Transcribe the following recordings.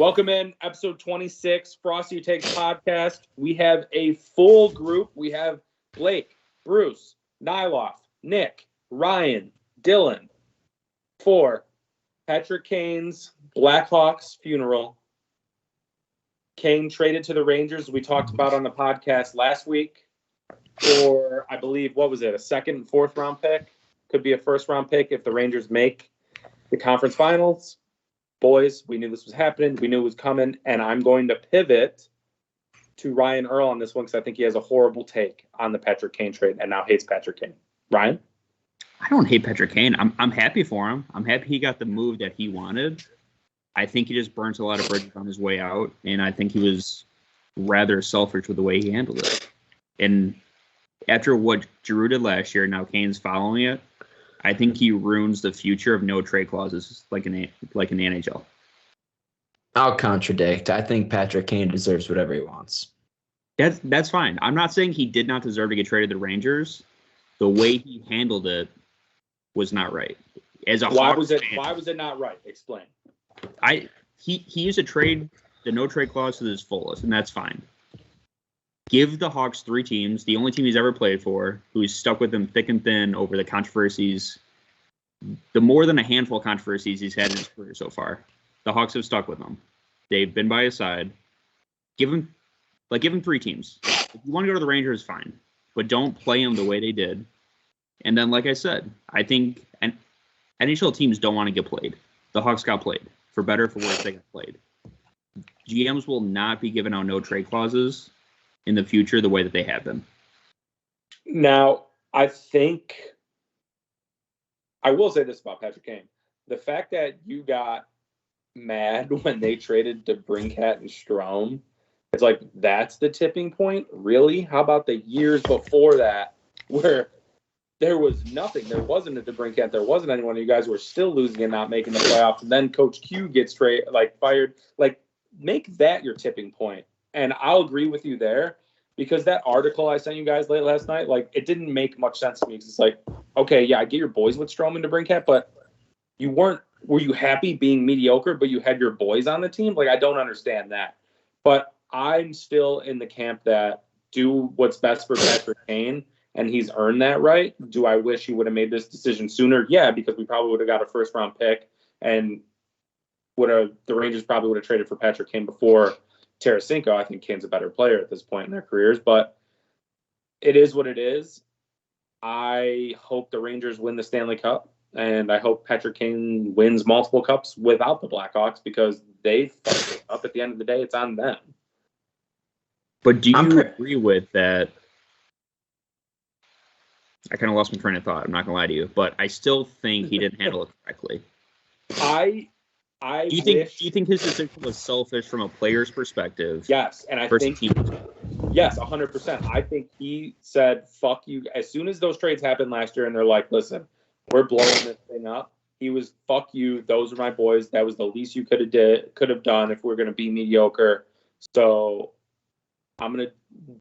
Welcome in episode 26, Frosty Takes podcast. We have a full group. We have Blake, Bruce, Nyloff, Nick, Ryan, Dylan for Patrick Kane's Blackhawks funeral. Kane traded to the Rangers, we talked about on the podcast last week, for, I believe, what was it, a second and fourth round pick? Could be a first round pick if the Rangers make the conference finals. Boys, we knew this was happening. We knew it was coming. And I'm going to pivot to Ryan Earl on this one because I think he has a horrible take on the Patrick Kane trade and now hates Patrick Kane. Ryan? I don't hate Patrick Kane. I'm happy for him. I'm happy he got the move that he wanted. I think he just burnt a lot of bridges on his way out. And I think he was rather selfish with the way he handled it. And after what Giroux did last year, now Kane's following it. I think he ruins the future of no trade clauses like in the NHL. I'll contradict. I think Patrick Kane deserves whatever he wants. That's fine. I'm not saying he did not deserve to get traded to the Rangers. The way he handled it was not right. Why was it not right? Explain. He used the no trade clause to his fullest, and that's fine. Give the Hawks 3 teams, the only team he's ever played for, who's stuck with him thick and thin over the controversies, the more than a handful of controversies he's had in his career so far. The Hawks have stuck with him. They've been by his side. Give him 3 teams. If you want to go to the Rangers, fine. But don't play him the way they did. And then, like I said, I think NHL teams don't want to get played. The Hawks got played. For better or for worse, they got played. GMs will not be giving out no trade clauses in the future the way that they have been. Now, I think I will say this about Patrick Kane. The fact that you got mad when they traded DeBrincat and Strome, it's like, that's the tipping point? Really? How about the years before that where there was nothing? There wasn't a DeBrincat. There wasn't anyone. You guys were still losing and not making the playoffs. And then Coach Q gets fired. Make that your tipping point. And I'll agree with you there because that article I sent you guys late last night, it didn't make much sense to me. Because it's like, okay, yeah, I get your boys with Strowman to DeBrincat, but were you happy being mediocre, but you had your boys on the team? I don't understand that. But I'm still in the camp that do what's best for Patrick Kane, and he's earned that right. Do I wish he would have made this decision sooner? Yeah, because we probably would have got a first-round pick, and the Rangers probably would have traded for Patrick Kane before Tarasenko. I think Kane's a better player at this point in their careers, but it is what it is. I hope the Rangers win the Stanley Cup, and I hope Patrick Kane wins multiple cups without the Blackhawks because they fucked it up. At the end of the day, it's on them. But do you agree with that? I kind of lost my train of thought. I'm not going to lie to you, but I still think he didn't handle it correctly. Do you think his decision was selfish from a player's perspective? Yes, and I think yes, 100%. I think he said, "Fuck you." As soon as those trades happened last year, and they're like, "Listen, we're blowing this thing up." He was, "Fuck you. Those are my boys. That was the least you could have done if we're going to be mediocre. So I'm going to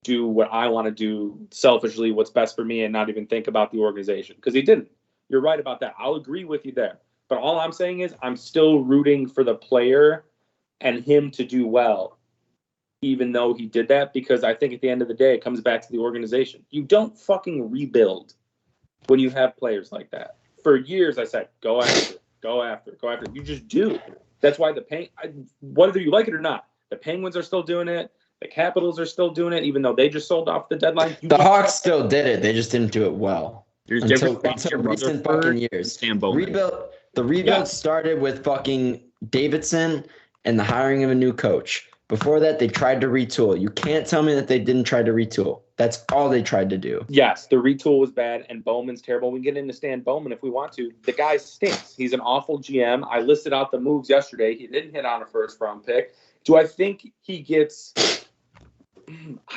do what I want to do selfishly, what's best for me, and not even think about the organization." Because he didn't. You're right about that. I'll agree with you there. But all I'm saying is I'm still rooting for the player and him to do well, even though he did that, because I think at the end of the day, it comes back to the organization. You don't fucking rebuild when you have players like that. For years, I said, go after. You just do. That's why whether you like it or not, the Penguins are still doing it. The Capitals are still doing it, even though they just sold off the deadline. The Hawks still did it. They just didn't do it well. There's until recent fucking years. The rebuild started with fucking Davidson and the hiring of a new coach. Before that, they tried to retool. You can't tell me that they didn't try to retool. That's all they tried to do. Yes, the retool was bad, and Bowman's terrible. We can get into Stan Bowman if we want to. The guy stinks. He's an awful GM. I listed out the moves yesterday. He didn't hit on a first-round pick. Do I think he gets...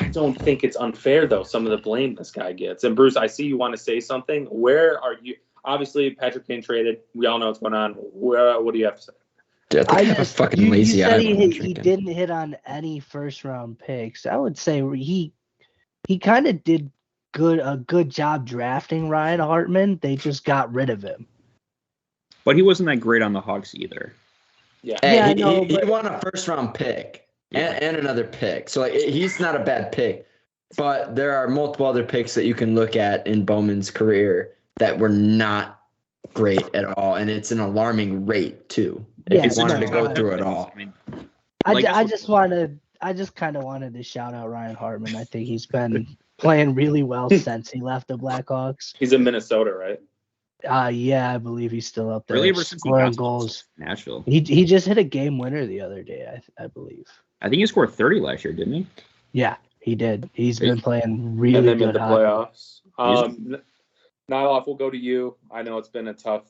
I don't think it's unfair, though, some of the blame this guy gets. And, Bruce, I see you want to say something. Where are you? Obviously, Patrick Kane traded. We all know what's going on. What do you have to say? Dude, I have a fucking lazy eye. He didn't hit on any first-round picks. I would say he kind of did a good job drafting Ryan Hartman. They just got rid of him. But he wasn't that great on the Hawks either. Yeah. Hey, Yeah, he won a first-round pick and another pick. So he's not a bad pick. But there are multiple other picks that you can look at in Bowman's career that were not great at all. And it's an alarming rate, too, if you wanted to go through it all. I just kind of wanted to shout out Ryan Hartman. I think he's been playing really well since he left the Blackhawks. He's in Minnesota, right? Yeah, I believe he's still up there. Really, ever since he scoring got goals. Nashville. He just hit a game winner the other day, I believe. I think he scored 30 last year, didn't he? Yeah, he did. He's been playing really and then good made the hockey. playoffs. Nyloff, we'll go to you. I know it's been a tough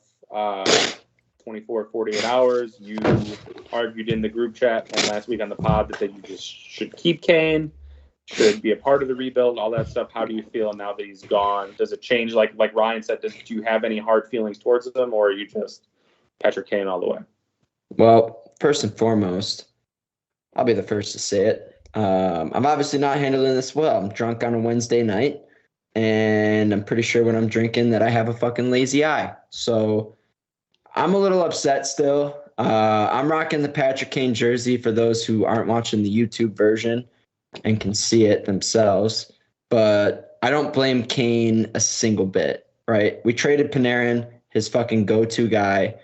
24, 48 hours. You argued in the group chat and last week on the pod that you just should keep Kane, should be a part of the rebuild, all that stuff. How do you feel now that he's gone? Does it change? Like Ryan said, do you have any hard feelings towards him, or are you just Patrick Kane all the way? Well, first and foremost, I'll be the first to say it. I'm obviously not handling this well. I'm drunk on a Wednesday night, and I'm pretty sure when I'm drinking that I have a fucking lazy eye. So I'm a little upset still. I'm rocking the Patrick Kane jersey for those who aren't watching the YouTube version and can see it themselves. But I don't blame Kane a single bit, right? We traded Panarin, his fucking go-to guy.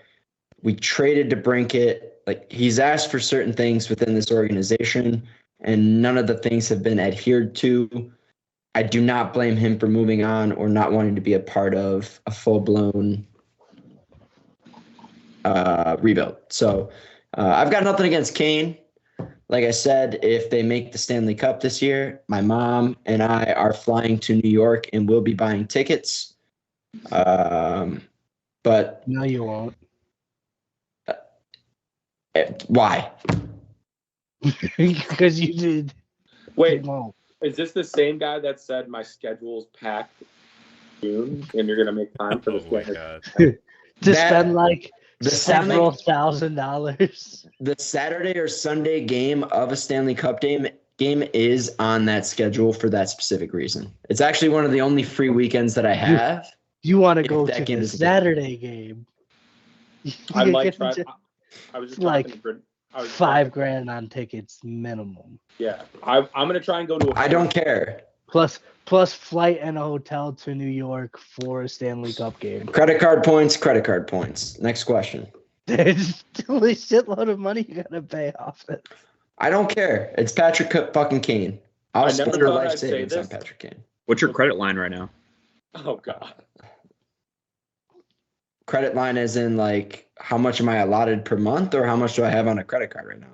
We traded DeBrincat. Like, he's asked for certain things within this organization, and none of the things have been adhered to. I do not blame him for moving on or not wanting to be a part of a full-blown rebuild. So I've got nothing against Kane. Like I said, if they make the Stanley Cup this year, my mom and I are flying to New York and we'll be buying tickets. But No, you won't. Why? Because you did. Wait, is this the same guy that said my schedule's packed in June and you're gonna make time for this winter? To spend like several $1,000s. The Saturday or Sunday game of a Stanley Cup game is on that schedule for that specific reason. It's actually one of the only free weekends that I have. You want to go to the Saturday game? I might try. I was just like $5,000 on tickets minimum. Yeah, I'm gonna try and go to. I don't care. Plus flight and a hotel to New York for a Stanley Cup game. Credit card points. Next question. There's still a shitload of money you gotta pay off it. I don't care. It's Patrick fucking Kane. I'll spend your life savings on Patrick Kane. What's your credit line right now? Oh God. Credit line as in like how much am I allotted per month, or how much do I have on a credit card right now?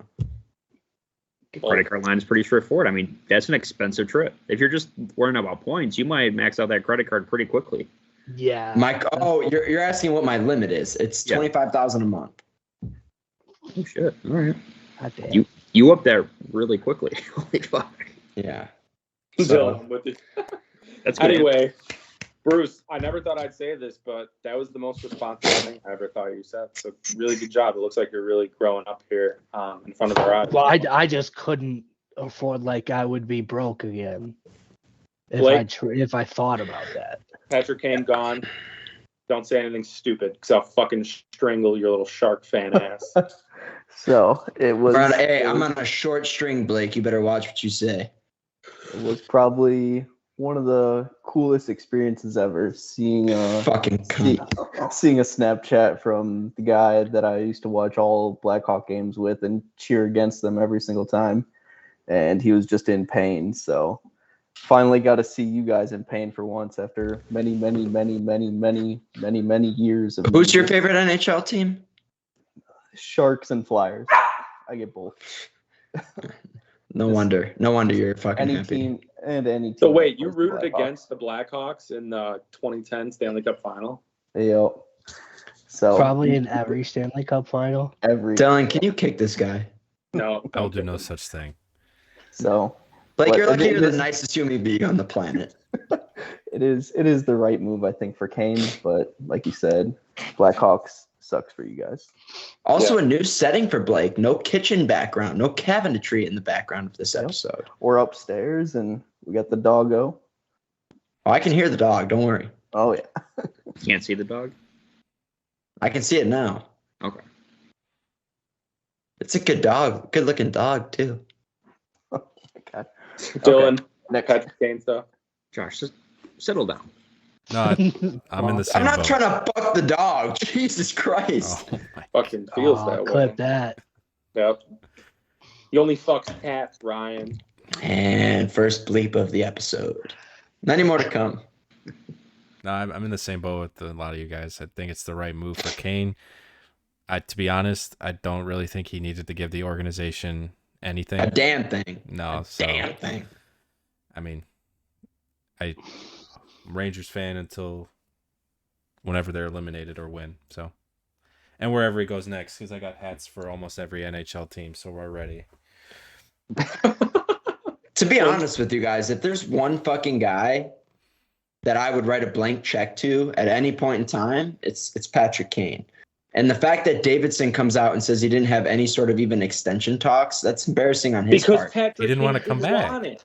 Credit card line is pretty straightforward. I mean, that's an expensive trip. If you're just worrying about points, you might max out that credit card pretty quickly. Yeah. Mike, you're asking what my limit is. It's $25,000 a month. Oh shit! All right. Damn. You up there really quickly. Holy fuck. Yeah. So, that's good. Anyway, Bruce, I never thought I'd say this, but that was the most responsible thing I ever thought you said. So really good job. It looks like you're really growing up here in front of our eyes. Well, I just couldn't afford, like, I would be broke again if I thought about that. Patrick Kane gone. Don't say anything stupid, because I'll fucking strangle your little shark fan ass. So it was. I'm on a short string, Blake. You better watch what you say. It was probably one of the coolest experiences ever, seeing a Snapchat from the guy that I used to watch all Blackhawk games with and cheer against them every single time, and he was just in pain. So finally got to see you guys in pain for once after many years of. Who's your favorite NHL team? Sharks and Flyers. I get both. No wonder you're fucking happy. Team. Any so wait, you rooted against the Blackhawks in the 2010 Stanley Cup final? Yep. So probably in every Stanley Cup final. Dylan, can you kick this guy? No. I'll do no such thing. So Blake, you're lucky you're the nicest human being on the planet. It is the right move, I think, for Kane, but like you said, Blackhawks sucks for you guys. Also, a new setting for Blake. No kitchen background. No cabinetry in the background of this episode. We're upstairs, and we got the doggo. Oh, I can hear the dog. Don't worry. Oh, yeah. Can't see the dog? I can see it now. Okay. It's a good dog. Good looking dog, too. Oh my God. Dylan, Next. Patrick Kane stuff. Josh, just settle down. No, I'm in the same I'm not boat. trying to fuck the dog. Jesus Christ. Oh my Fucking feels that clip way. that. Yep. He only fucks cats, Ryan. And first bleep of the episode. Many more to come. No, I'm in the same boat with a lot of you guys. I think it's the right move for Kane. To be honest, I don't really think he needed to give the organization anything. A damn thing. No, Damn thing. I mean, I'm a Rangers fan until whenever they're eliminated or win. So, and wherever he goes next, because I got hats for almost every NHL team, so we're ready. To be honest with you guys, if there's one fucking guy that I would write a blank check to at any point in time, it's Patrick Kane. And the fact that Davidson comes out and says he didn't have any sort of even extension talks, that's embarrassing on his part. Patrick He didn't want to come back.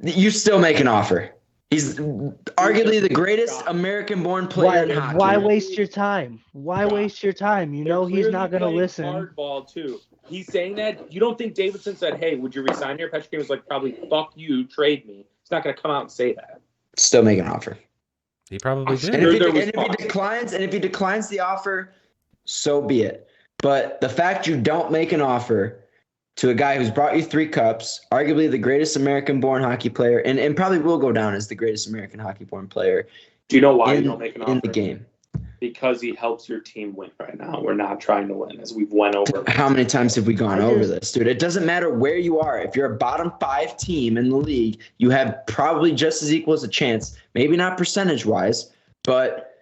You still make an offer. He's arguably the greatest American-born player in hockey. Why waste your time? Why waste your time? You know he's not going to listen. Hardball too. He's saying that. You don't think Davidson said, "Hey, would you resign here?" Patrick Kane was like, "Probably fuck you, trade me." He's not going to come out and say that. Still make an offer. He probably did. And if he declines the offer, so be it. But the fact you don't make an offer to a guy who's brought you 3 cups, arguably the greatest American-born hockey player, and probably will go down as the greatest American hockey-born player. Do you know why you don't make an offer? In the game. Because he helps your team win right now. We're not trying to win, as we've went over. How many times have we gone over this, dude? It doesn't matter where you are. If you're a bottom 5 team in the league, you have probably just as equal as a chance. Maybe not percentage-wise, but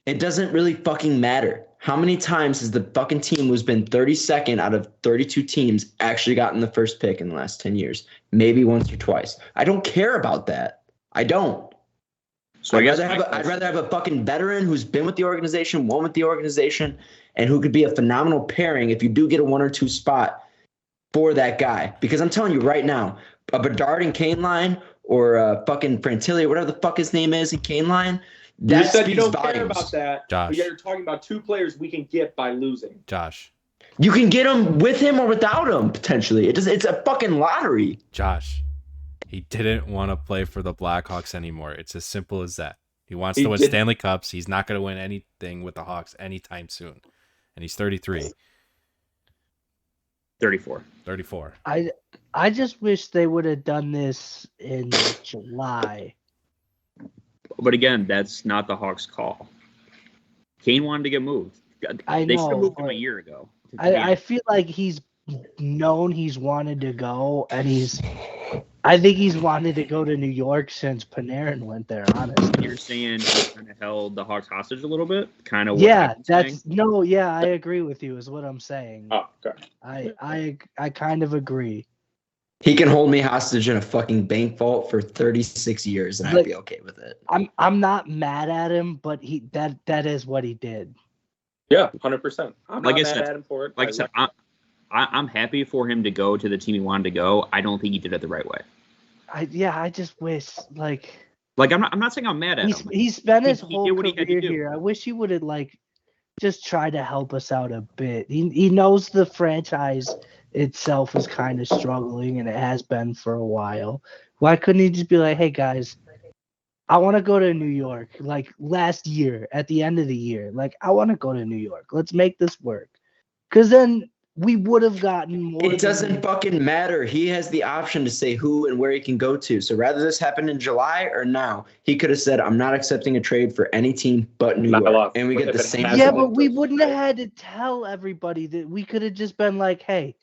it doesn't really fucking matter. How many times has the fucking team who's been 32nd out of 32 teams actually gotten the first pick in the last 10 years? Maybe once or twice. I don't care about that. I don't. So I'd rather have a fucking veteran who's been with the organization, won with the organization, and who could be a phenomenal pairing if you do get a 1 or 2 spot for that guy. Because I'm telling you right now, a Bedard and Kane line or a fucking Frantilli or whatever the fuck his name is in Kane line, you said you don't care about that. Josh. But yet you're talking about 2 players we can get by losing. Josh. You can get him with him or without him, potentially. It's a fucking lottery. Josh. He didn't want to play for the Blackhawks anymore. It's as simple as that. He wants to win Stanley Cups. He's not going to win anything with the Hawks anytime soon. And he's 33. 34. I just wish they would have done this in July. But again, that's not the Hawks' call. Kane wanted to get moved. They should have moved him a year ago. I feel like he's known he's wanted to go, and I think he's wanted to go to New York since Panarin went there, honestly. You're saying he kind of held the Hawks hostage a little bit? Kind of. Yeah, I agree with you is what I'm saying. Oh, okay. I kind of agree. He can hold me hostage in a fucking bank vault for 36 years, and I'd be okay with it. I'm not mad at him, but that is what he did. Yeah, 100%. I'm like not I mad said, at him for it. Like I said, I'm happy for him to go to the team he wanted to go. I don't think he did it the right way. I just wish I'm not saying I'm mad at him. He spent his whole career here. I wish he would have just tried to help us out a bit. He knows the franchise itself is kind of struggling, and it has been for a while. Why couldn't he just be like, "Hey guys, I want to go to New York." Like last year, at the end of the year, I want to go to New York. Let's make this work. Because then we would have gotten more. It doesn't fucking matter. He has the option to say who and where he can go to. So rather this happened in July or now, he could have said, "I'm not accepting a trade for any team but New York." And we get the same. Yeah, but we wouldn't have had to tell everybody that. We could have just been like, "Hey,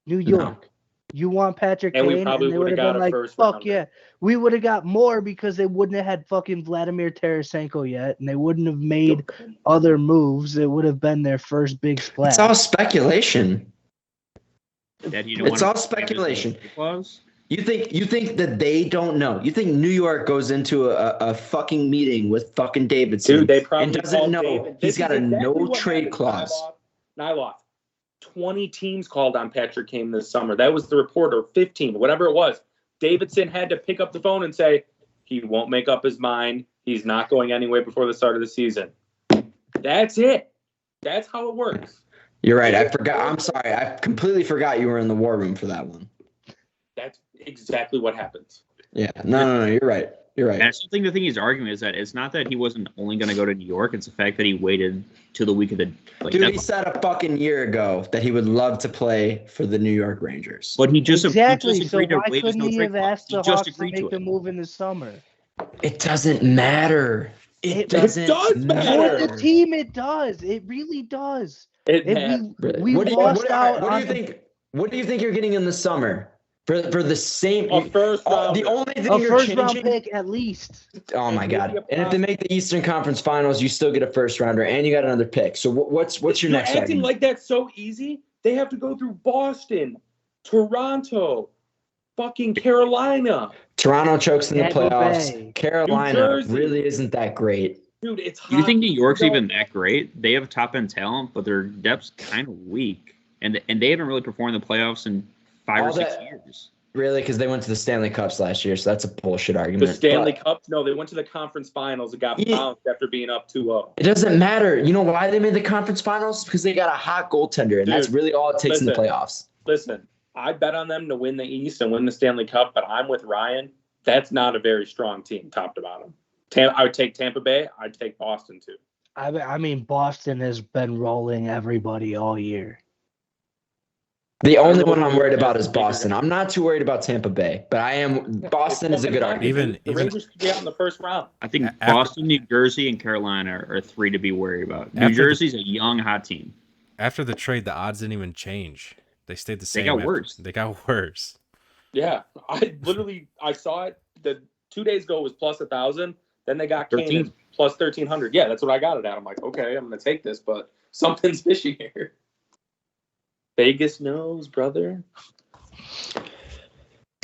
New York, you want Patrick Kane?" And we probably would have got a first "Fuck round. yeah." We would have got more because they wouldn't have had fucking Vladimir Tarasenko yet, and they wouldn't have made other moves. It would have been their first big splash. It's all speculation. It's all speculation. You think that they don't know? You think New York goes into a fucking meeting with fucking Davidson, dude, they probably and doesn't know David. He's got a no trade clause. Nyloff. 20 teams called on Patrick Kane this summer. That was the report, or 15, whatever it was. Davidson had to pick up the phone and say, he won't make up his mind. He's not going anywhere before the start of the season. That's it. That's how it works. You're right. I forgot. I'm sorry. I completely forgot you were in the war room for that one. That's exactly what happens. Yeah. No. You're right. You're right. And I still think the thing he's arguing is that it's not that he wasn't only going to go to New York. It's the fact that he waited till the week of the. Dude, he said a fucking year ago that he would love to play for the New York Rangers. But he just exactly. He just agreed so why to waive his couldn't he have asked the Hawks to make the move in the summer? It doesn't matter. It does matter. For the team, it does. It really does. We lost out. What do you think you're getting in the summer for the same? A first round. The only thing a you're first changing, round pick at least. Oh my god! And if they make the Eastern Conference Finals, you still get a first rounder, and you got another pick. So what's your next acting argument? Like that's so easy? They have to go through Boston, Toronto, fucking Carolina. Toronto chokes in the playoffs. Bay. Carolina really isn't that great. Dude, it's hot. You think New York's even that great? They have top end talent, but their depth's kind of weak, and they haven't really performed in the playoffs in 5 or 6 years. Really, because they went to the Stanley Cups last year, so that's a bullshit argument. The Stanley Cups? No, they went to the conference finals and got bounced after being up 2-0. It doesn't matter. You know why they made the conference finals? Because they got a hot goaltender, and that's really all it takes in the playoffs. Listen, I bet on them to win the East and win the Stanley Cup, but I'm with Ryan. That's not a very strong team, top to bottom. I would take Tampa Bay. I'd take Boston, too. I mean, Boston has been rolling everybody all year. The only one I'm worried about is Boston. I'm not too worried about Tampa Bay, but I am. Boston is a good argument. The Rangers could be out in the first round. I think Boston, New Jersey, and Carolina are 3 to be worried about. New Jersey's a young, hot team. After the trade, the odds didn't even change. They stayed the same. They got worse. They got worse. Yeah, I saw it. The 2 days ago was plus 1,000. Then they got Kane plus 1,300. Yeah, that's what I got it at. I'm like, okay, I'm gonna take this, but something's fishy here. Vegas knows, brother.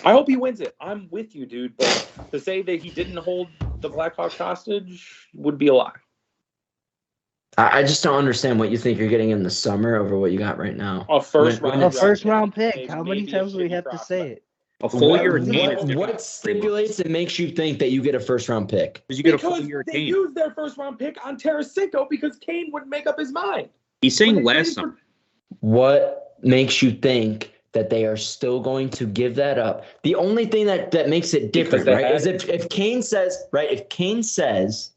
I hope he wins it. I'm with you, dude. But to say that he didn't hold the Blackhawks hostage would be a lie. I just don't understand what you think you're getting in the summer over what you got right now. A first round pick. How many times do we have to say it? A full year of Kane. What stipulates and makes you think that you get a first round pick? Because you get a full year of Kane. They used their first round pick on Tarasenko because Kane wouldn't make up his mind. He's saying last summer. What makes you think that they are still going to give that up? The only thing that makes it different, right, is if Kane says, right, if Kane says,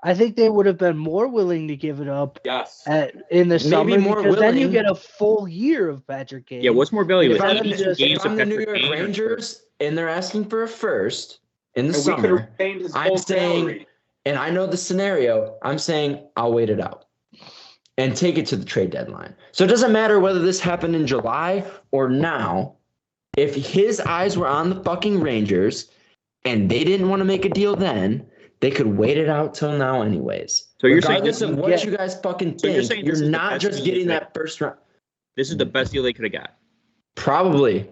I think they would have been more willing to give it up in the maybe summer more because willing. then you get a full year of Patrick Kane. Yeah, what's more valuable? If I'm the New York Rangers and they're asking for a first in the summer, I'm saying, and I know the scenario, I'm saying I'll wait it out and take it to the trade deadline. So it doesn't matter whether this happened in July or now. If his eyes were on the fucking Rangers and they didn't want to make a deal then, they could wait it out till now anyways. So you're saying this is what you guys fucking think. You're not just getting that first round. This is the best deal they could have got. Probably.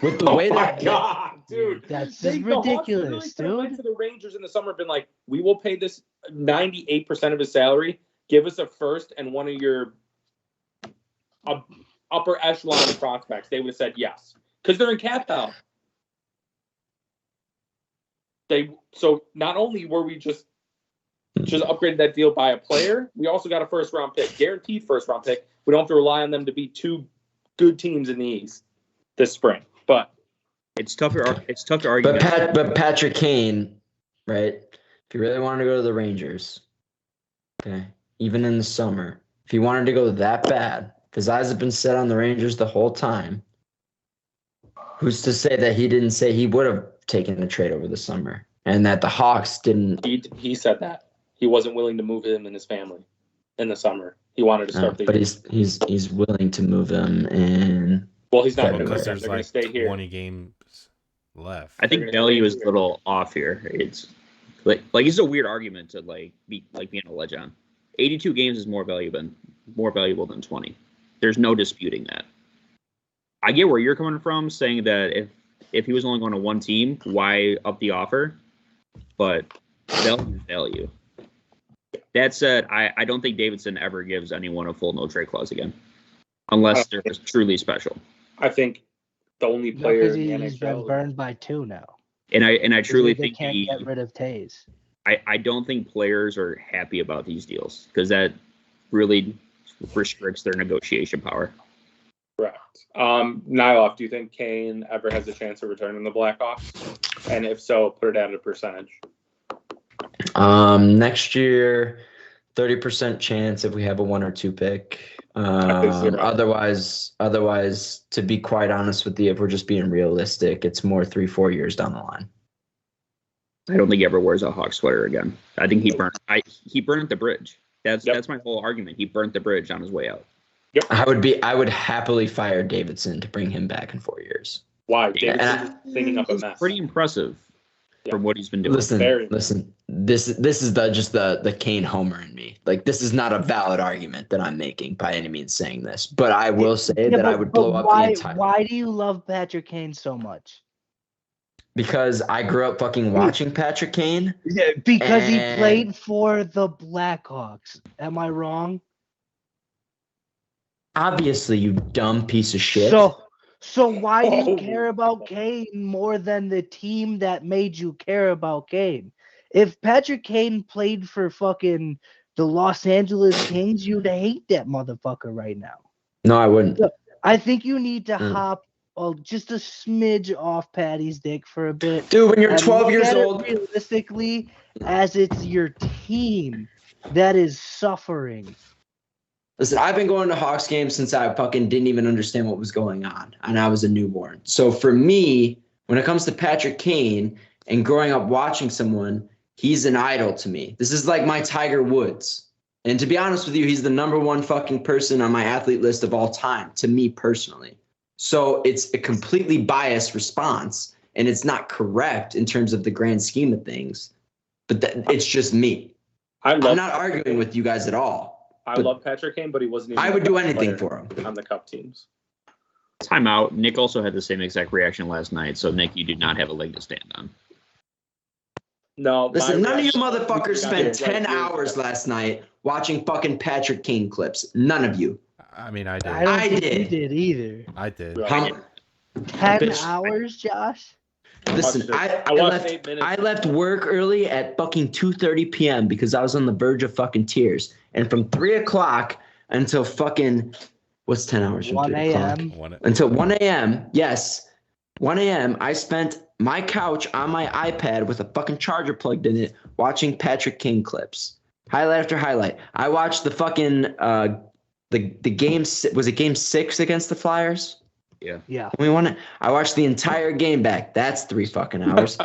With the way that God, dude. That's ridiculous, dude. Went to the Rangers in the summer, been like, we will pay this 98% of his salary. Give us a first and one of your upper echelon prospects. They would have said yes because they're in cap hell. So not only were we just upgraded that deal by a player, we also got a first round pick, guaranteed first round pick. We don't have to rely on them to be 2 good teams in the East this spring. But it's tough to argue. But Patrick Kane, right? If you really wanted to go to the Rangers, okay. Even in the summer, if he wanted to go that bad, if his eyes have been set on the Rangers the whole time, who's to say that he didn't say he would have taken a trade over the summer and that the Hawks didn't? He said that he wasn't willing to move him and his family in the summer. He wanted to start the year. But he's willing to move him in. Well, he's not because there's like 20 games left. I think value is a little off here. It's like it's a weird argument to be being a ledge on. 82 games is more valuable than 20. There's no disputing that. I get where you're coming from, saying that if he was only going to one team, why up the offer? But value. That said, I don't think Davidson ever gives anyone a full no trade clause again, unless they're truly special. I think the only player he's been burned by 2 now. And I truly think they can't get rid of Taves. I don't think players are happy about these deals because that really restricts their negotiation power. Correct. Nyloff, do you think Kane ever has a chance of returning the Blackhawks? And if so, put it at a percentage. Next year, 30% chance if we have a 1 or 2 pick. Otherwise, to be quite honest with you, if we're just being realistic, it's more 3-4 years down the line. I don't think he ever wears a Hawk sweater again. I think he burned the bridge. That's my whole argument. He burnt the bridge on his way out. Yep. I would happily fire Davidson to bring him back in 4 years. Why? Davidson's cleaning up a mess. Pretty impressive from what he's been doing. Listen. This is the Kane homer in me. Like, this is not a valid argument that I'm making by any means saying this, but I will say that I would blow up the entire. Why do you love Patrick Kane so much? Because I grew up fucking watching Patrick Kane. Yeah, because he played for the Blackhawks. Am I wrong? Obviously, you dumb piece of shit. So why do you care about Kane more than the team that made you care about Kane? If Patrick Kane played for fucking the Los Angeles Kings, you'd hate that motherfucker right now. No, I wouldn't. I think you need to hop just a smidge off Patty's dick for a bit. Dude, when you're 12 years old. Realistically, as it's your team that is suffering. Listen, I've been going to Hawks games since I fucking didn't even understand what was going on, and I was a newborn. So for me, when it comes to Patrick Kane and growing up watching someone, he's an idol to me. This is like my Tiger Woods. And to be honest with you, he's the number one fucking person on my athlete list of all time, to me personally. So it's a completely biased response, and it's not correct in terms of the grand scheme of things. But it's just me. I'm not arguing with you guys at all. I love Patrick Kane, but he wasn't even. I would do anything for him on the Cup teams. Time out. Nick also had the same exact reaction last night. So, Nick, you do not have a leg to stand on. No. Listen, none of you motherfuckers spent 10 hours last night watching fucking Patrick Kane clips. None of you. I mean, I did. I don't think you did either. I did. 10 hours, Josh? Listen, I left work early at fucking 2:30 p.m. because I was on the verge of fucking tears. And from 3 o'clock until fucking, what's 10 hours from 1 a.m.? Until 1 a.m., yes, 1 a.m., I spent my couch on my iPad with a fucking charger plugged in it watching Patrick Kane clips. Highlight after highlight. I watched the fucking, the game, was it game 6 against the Flyers? Yeah. We won it. I watched the entire game back. That's 3 fucking hours.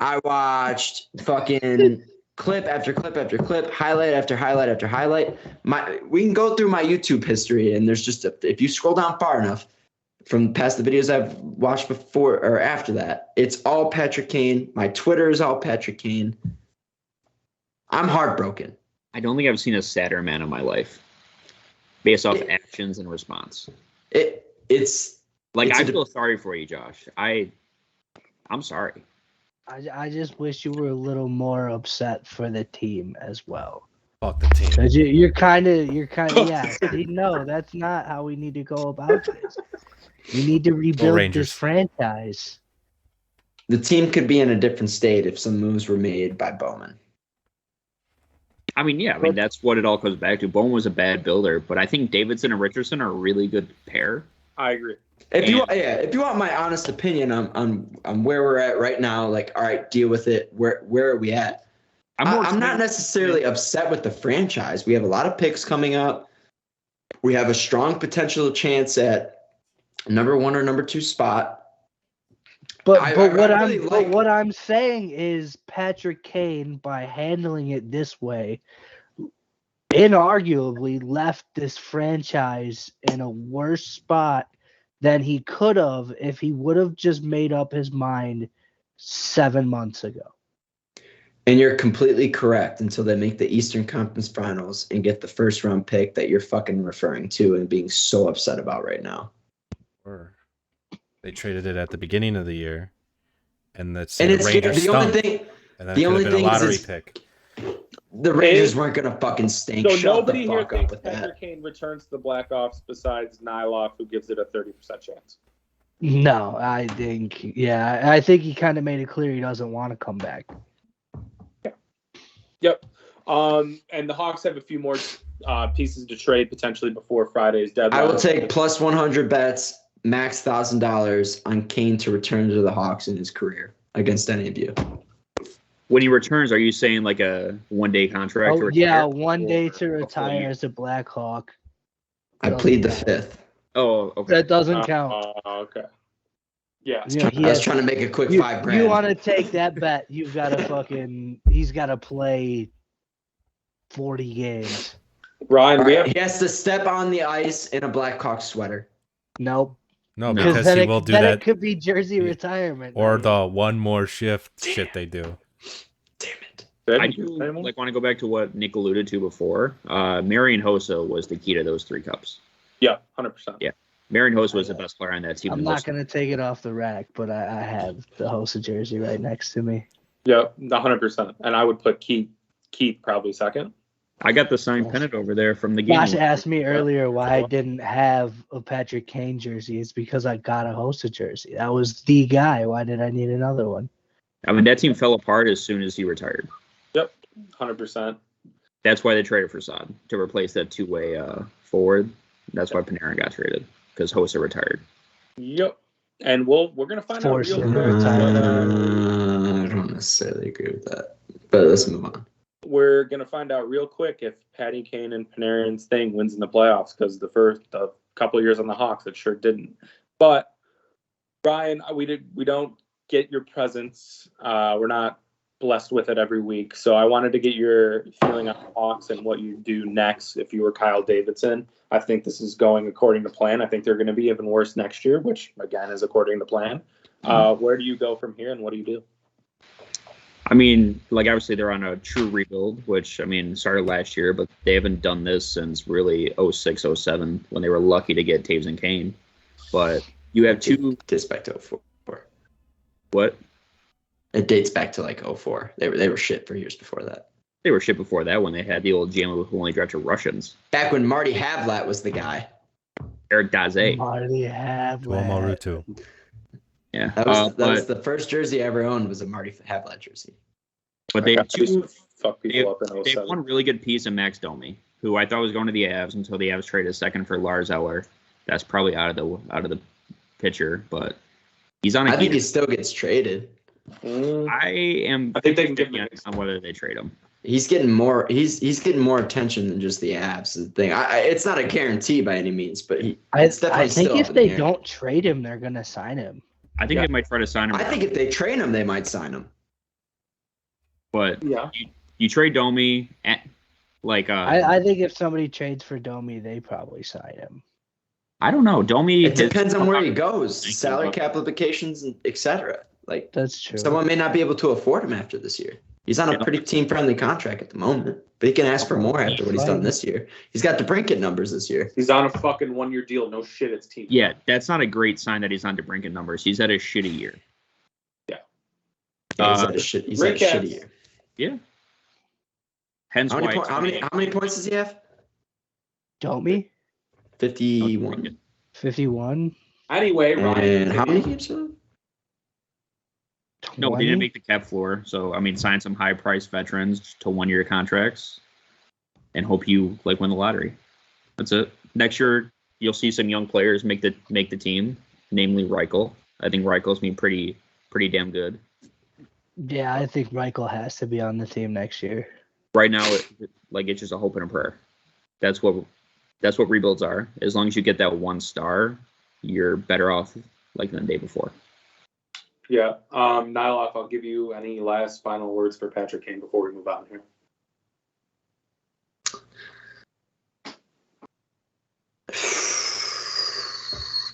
I watched fucking clip after clip after clip, highlight after highlight after highlight. We can go through my YouTube history, and there's just if you scroll down far enough from past the videos I've watched before or after that, it's all Patrick Kane. My Twitter is all Patrick Kane. I'm heartbroken. I don't think I've seen a sadder man in my life, based off actions and response. It's like I feel sorry for you, Josh. I'm sorry. I just wish you were a little more upset for the team as well. Fuck the team. You're kind of, yeah. No, that's not how we need to go about this. We need to rebuild this franchise. The team could be in a different state if some moves were made by Bowman. I mean, that's what it all comes back to. Bowman was a bad builder, but I think Davidson and Richardson are a really good pair. I agree. If you want my honest opinion on where we're at right now, like, all right, deal with it. Where are we at? I'm not necessarily upset with the franchise. We have a lot of picks coming up. We have a strong potential chance at number 1 or number 2 spot. But what I'm saying is Patrick Kane, by handling it this way, inarguably left this franchise in a worse spot than he could have if he would have just made up his mind 7 months ago. And you're completely correct until they make the Eastern Conference Finals and get the first round pick that you're fucking referring to and being so upset about right now. Or they traded it at the beginning of the year, and that's and the Rangers stunk. And the only thing, a lottery pick. The Rangers weren't gonna fucking stink. So nobody here thinks Patrick Kane returns to the Blackhawks besides Nyloff, who gives it a 30% chance. No, I think he kind of made it clear he doesn't want to come back. Yep. And the Hawks have a few more pieces to trade potentially before Friday's deadline. I will take plus 100 bets, max $1,000 on Kane to return to the Hawks in his career against any of you. When he returns, are you saying like a 1-day contract? Oh, yeah, 1 day to retire as a Blackhawk. I plead the fifth. Oh, okay. That doesn't count. Okay. Yeah. I was trying to make a quick $5,000. You want to take that bet? You've got to he's got to play 40 games. Ryan, he has to step on the ice in a Blackhawks sweater. Nope. No, because he will do that. It could be jersey retirement. Or the one more shift shit they do. Damn it. I do want to go back to what Nick alluded to before. Marian Hossa was the key to those 3 cups. Yeah, 100%. Yeah. Marian Hossa was the best player on that team. I'm not going to take it off the rack, but I have the Hossa jersey right next to me. Yeah, 100%. And I would put Keith probably second. I got the signed pennant over there from the game. Josh asked me earlier why I didn't have a Patrick Kane jersey. It's because I got a Hossa jersey. That was the guy. Why did I need another one? I mean, that team fell apart as soon as he retired. Yep, 100%. That's why they traded for Saad, to replace that two-way forward. That's why Panarin got traded, because Hossa retired. Yep. And we're going to find out real quick. I don't necessarily agree with that, but let's move on. We're going to find out real quick if Patty Kane and Panarin's thing wins in the playoffs, because the couple of years on the Hawks, it sure didn't. But, Brian, we don't get your presence. We're not blessed with it every week. So I wanted to get your feeling on the Hawks and what you do next if you were Kyle Davidson. I think this is going according to plan. I think they're going to be even worse next year, which, again, is according to plan. Where do you go from here, and what do you do? I mean, obviously they're on a true rebuild, which, started last year, but they haven't done this since really 06, 07, when they were lucky to get Taves and Kane. But you have two... It dates back to 04. What? It dates back to 04. They were shit for years before that. They were shit before that when they had the old GM who only drafted Russians. Back when Marty Havlat was the guy. Eric Daze. Marty Havlat. Marutu. Yeah. That was the first jersey I ever owned, was a Marty Havlat jersey. But they have one really good piece of Max Domi, who I thought was going to the Avs until the Avs traded a second for Lars Eller. That's probably out of the picture, but he's on. I think he still gets traded. I think they can get on whether they trade him. He's getting more. He's getting more attention than just the Avs. The thing. It's not a guarantee by any means, but I think if they don't trade him, they're gonna sign him. I think they might try to sign him. I think if they trade him, they might sign him. But you trade Domi at I think if somebody trades for Domi, they probably sign him. I don't know. Domi. It depends on where he goes, salary cap implications, etc. That's true. Someone may not be able to afford him after this year. He's on a pretty team-friendly contract at the moment, but he can ask for more after what he's done this year. He's got DeBrincat numbers this year. He's on a fucking one-year deal. No shit, it's team. Yeah, that's not a great sign that he's on DeBrincat numbers. He's had a shitty year. Yeah, he's had a shitty year. Yeah. Hence how many points does he have? Domi? 51. 51. Anyway, Ryan. And how many games are? No, he didn't make the cap floor. So, sign some high-priced veterans to one-year contracts and hope you, win the lottery. That's it. Next year, you'll see some young players make the team, namely Reichel. I think Reichel's been pretty damn good. Yeah, I think Reichel has to be on the team next year. Right now, it's just a hope and a prayer. That's what rebuilds are. As long as you get that one star, you're better off than the day before. Yeah. Nyloff, I'll give you any last final words for Patrick Kane before we move on here.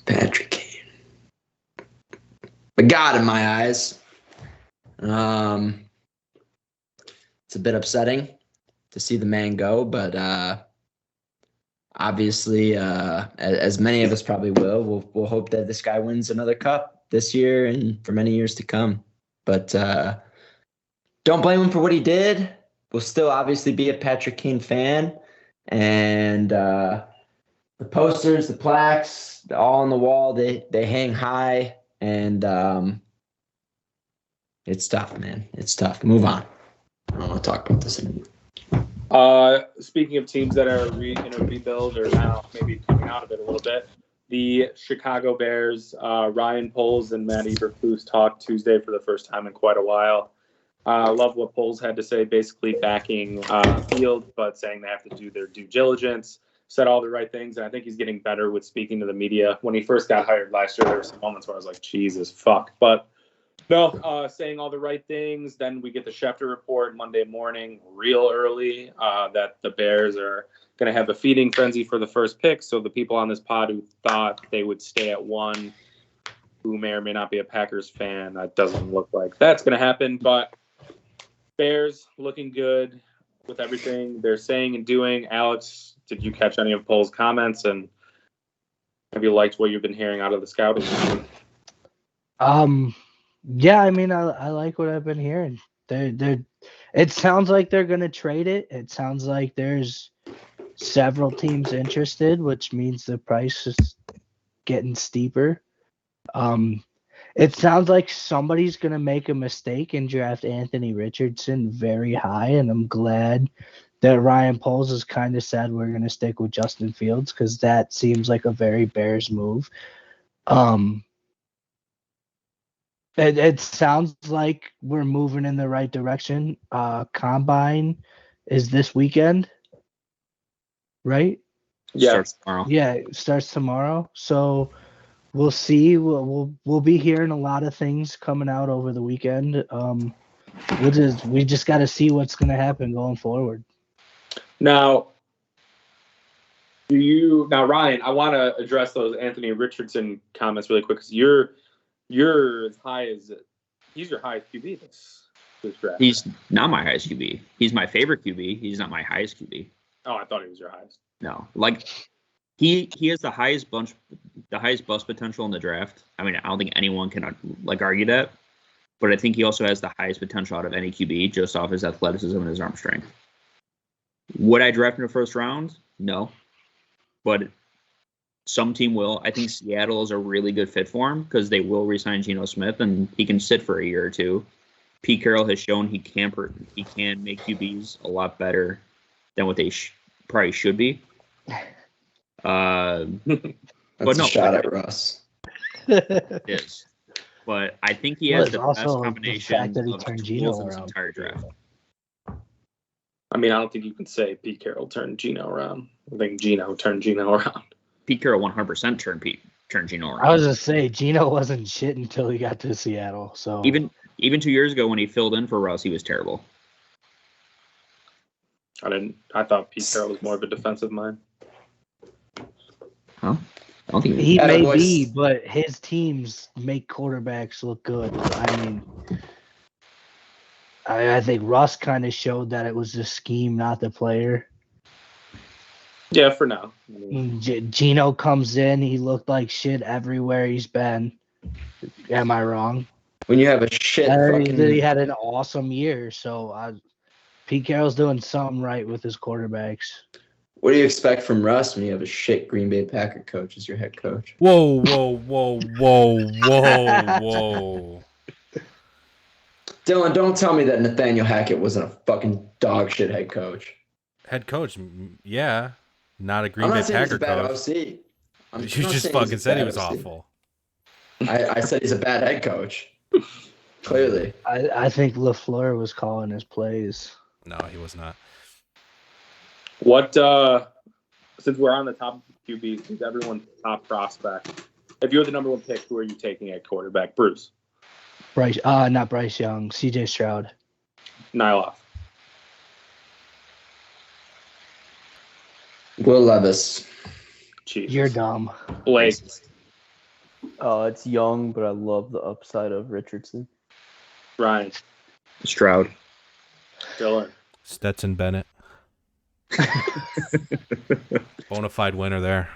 Patrick Kane. A god in my eyes. It's a bit upsetting to see the man go, but obviously, as many of us probably we'll hope that this guy wins another cup this year and for many years to come. But don't blame him for what he did. We'll still obviously be a Patrick Kane fan. And the posters, the plaques, all on the wall, they hang high. And it's tough, man. It's tough. Move on. I don't want to talk about this anymore. Speaking of teams that are in a rebuild or now maybe coming out of it a little bit, the Chicago Bears, Ryan Poles and Matt Eberflus talked Tuesday for the first time in quite a while. I love what Poles had to say, basically backing Field, but saying they have to do their due diligence, said all the right things. And I think he's getting better with speaking to the media. When he first got hired last year, there were some moments where I was like, Jesus, fuck. But no, saying all the right things. Then we get the Schefter report Monday morning, real early, that the Bears are going to have a feeding frenzy for the first pick. So the people on this pod who thought they would stay at 1, who may or may not be a Packers fan, that doesn't look like that's going to happen. But Bears looking good with everything they're saying and doing. Alex, did you catch any of Pole's comments? And have you liked what you've been hearing out of the scouting? Yeah, I mean, I like what I've been hearing. It sounds like they're going to trade it. It sounds like there's several teams interested, which means the price is getting steeper. It sounds like somebody's going to make a mistake and draft Anthony Richardson very high, and I'm glad that Ryan Poles has kind of said we're going to stick with Justin Fields because that seems like a very Bears move. It sounds like we're moving in the right direction. Combine is this weekend, right? Yeah. Starts tomorrow. Yeah, it starts tomorrow. So we'll see. We'll be hearing a lot of things coming out over the weekend. We just got to see what's going to happen going forward. Now, Ryan, I want to address those Anthony Richardson comments really quick because you're as high as he's your highest QB this draft. He's not my highest QB. He's my favorite QB. He's not my highest QB. Oh, I thought he was your highest. No, like he has the highest bust potential in the draft. I mean, I don't think anyone can argue that, but I think he also has the highest potential out of any QB just off his athleticism and his arm strength. Would I draft in the first round? No, but some team will. I think Seattle is a really good fit for him because they will re-sign Geno Smith and he can sit for a year or two. Pete Carroll has shown he can make QBs a lot better than what they probably should be. That's but no, a shot at Russ. It is. But I think he has the best combination the fact that he of turned tools Geno in this around. entire draft. I mean, I don't think you can say Pete Carroll turned Geno around. I think Geno turned Geno around. Pete Carroll 100% turned Geno around. I was going to say, Geno wasn't shit until he got to Seattle. So Even 2 years ago when he filled in for Russ, he was terrible. I thought Pete Carroll was more of a defensive mind. Huh? I don't think he may be, but his teams make quarterbacks look good. I mean, I think Russ kind of showed that it was the scheme, not the player. Yeah, for now. Geno comes in, he looked like shit everywhere he's been. Am I wrong? When you have a shit he had an awesome year, so Pete Carroll's doing something right with his quarterbacks. What do you expect from Russ when you have a shit Green Bay Packer coach as your head coach? Whoa. Dylan, don't tell me that Nathaniel Hackett wasn't a fucking dog shit head coach. Head coach, yeah. Not a Green I'm Bay not saying Packer he's a bad coach. OC. You just fucking said he was awful. I said he's a bad head coach. Clearly. I think LaFleur was calling his plays. No, he was not. What, since we're on the top QBs, who's everyone's top prospect? If you're the number one pick, who are you taking at quarterback? Bruce. Not Bryce Young, CJ Stroud. Nyloff. Will Levis. Jesus. You're dumb. Blake. It's Young, but I love the upside of Richardson. Ryan. Stroud. Dylan. Stetson Bennett. Bonafide winner there.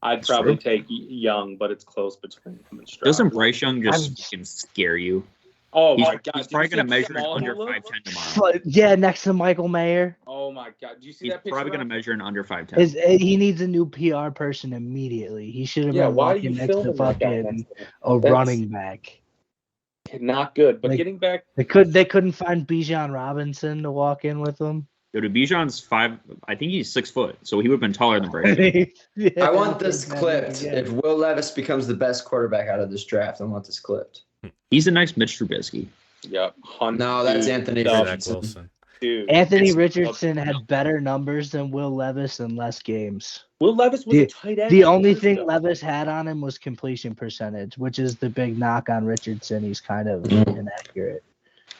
I'd probably take Young, but it's close between him and Stroud. Doesn't Bryce Young just fucking scare you? Oh my God! He's probably going to measure in under 5'10 tomorrow. Yeah, next to Michael Mayer. Oh my God! Do you see He's that picture? probably going to measure in under 5'10. He needs a new PR person immediately. He should have been why are walking you next to filming that guy fucking next to him? a running back. Not good. But Like, getting back, They couldn't find Bijan Robinson to walk in with them. Yo, Bijan's 5. I think he's 6 foot, so he would have been taller than Bryce. I want this clipped. If Will Levis becomes the best quarterback out of this draft, I want this clipped. He's the next Mitch Trubisky. Yep. No, that's Anthony Richardson. Dude, Anthony Richardson had better numbers than Will Levis in less games. Will Levis was a tight end. The only thing Levis had on him was completion percentage, which is the big knock on Richardson. He's kind of inaccurate.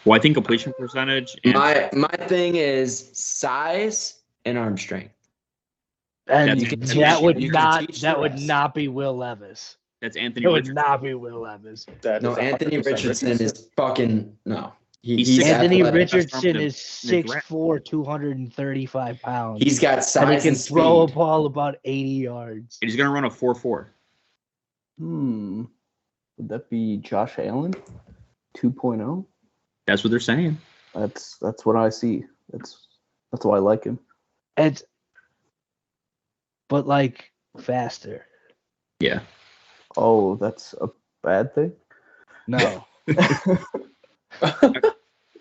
Well, I think completion percentage. My thing is size and arm strength. And that would would not be Will Levis. That's Anthony. It would not be Will Levis. Anthony Richardson is fucking no. Anthony Richardson is 6'4", 235 pounds. He's got size and he can and throw a speed. ball about 80 yards. He's gonna run a 4.4. Would that be Josh Allen 2.0? That's what they're saying. That's what I see. That's why I like him. But like faster. Yeah. Oh, that's a bad thing? No.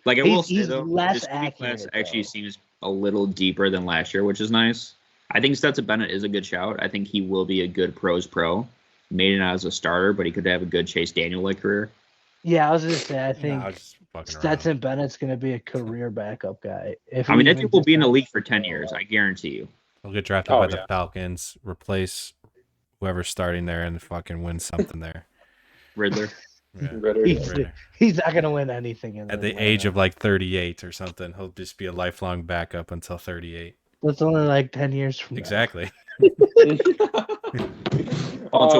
Like I will say he's though, less this QB class accurate, actually though. seems a little deeper than last year, which is nice. I think Stetson Bennett is a good shout. I think he will be a good pros pro. Made it out as a starter, but he could have a good Chase Daniel-like career. Yeah, I was gonna say I think fucking Stetson around. Bennett's gonna be a career backup guy. I mean, that dude will be in the league for 10 years. I guarantee you. He'll get drafted by the Falcons, replace whoever's starting there, and fucking win something there. Riddler. Yeah. Ritter. He's not gonna win anything in At the age of like 38 or something, he'll just be a lifelong backup until 38. That's only like 10 years from Exactly. So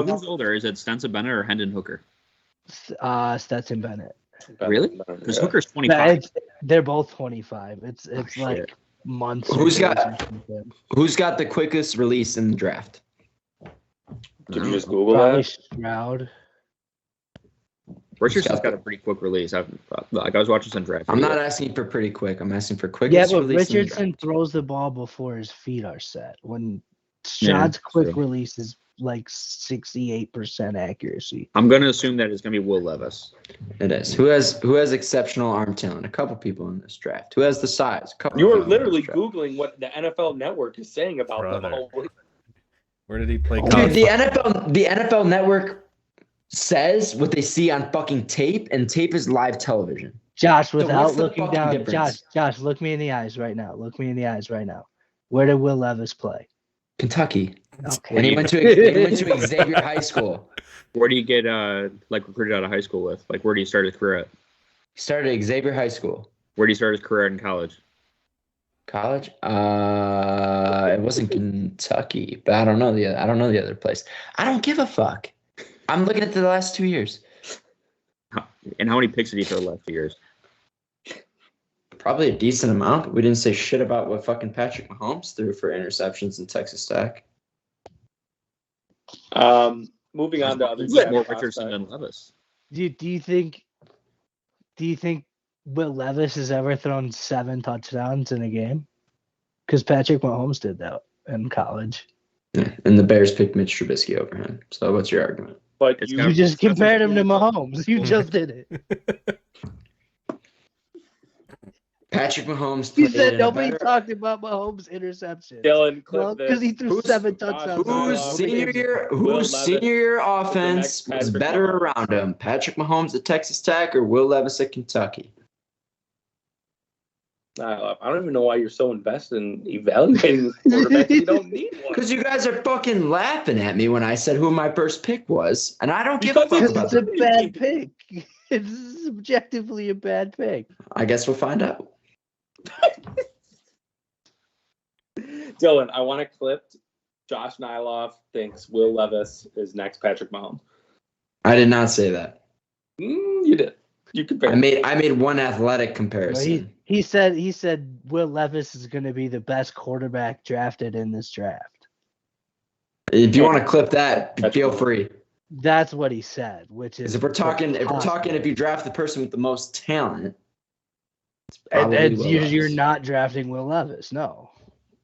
who's older? Is it Stetson Bennett or Hendon Hooker? Stetson Bennett. Really? Because Hooker's 25. They're both 25. It's like months. Who's got the quickest release in the draft? Did you just Google Probably that? Stroud. Richardson's got a pretty quick release. I was watching some draft. I'm not asking for pretty quick. I'm asking for quickest Yeah, but release. Richardson throws the ball before his feet are set. When Stroud's quick release is like 68% accuracy. I'm going to assume that it's going to be Will Levis. It is. Who has exceptional arm talent? A couple people in this draft. Who has the size? You were literally Googling what the NFL Network is saying about them. Where did he play Dude, college? the NFL Network says what they see on fucking tape, and tape is live television. Josh, So without what's the looking fucking down, difference? Josh, look me in the eyes right now. Look me in the eyes right now. Where did Will Levis play? Kentucky. Okay. And he went to Xavier High School. Where do you get recruited out of high school with? Like, where do you start his career at? He started at Xavier High School. Where do you start his career in college? College? It wasn't Kentucky, but I don't know the other place. I don't give a fuck. I'm looking at the last 2 years. And how many picks did he throw the last 2 years? Probably a decent amount. We didn't say shit about what fucking Patrick Mahomes threw for interceptions in Texas Tech. Moving on to other more Richardson than Levis. Do you think Will Levis has ever thrown 7 touchdowns in a game? Because Patrick Mahomes did that in college. Yeah, and the Bears picked Mitch Trubisky over him. So what's your argument? But You just compared him to Mahomes. You just did it. Patrick Mahomes. You said nobody talked about Mahomes' interception. Dylan, because he threw 7 touchdowns. Whose senior year offense was better around him? Patrick Mahomes at Texas Tech or Will Levis at Kentucky? I don't even know why you're so invested in evaluating this quarterback. You don't need one. Because you guys are fucking laughing at me when I said who my first pick was, and I don't give a fuck Because about it's a that. bad pick. It's subjectively a bad pick. I guess we'll find out. Dylan, I want to clip. Josh Nyloff thinks Will Levis is next Patrick Mahomes. I did not say that. You did. You compared. I made one athletic comparison. He said Will Levis is going to be the best quarterback drafted in this draft. If you want to clip that, feel free. That's what he said, which is If you draft the person with the most talent, and you're not drafting Will Levis, no.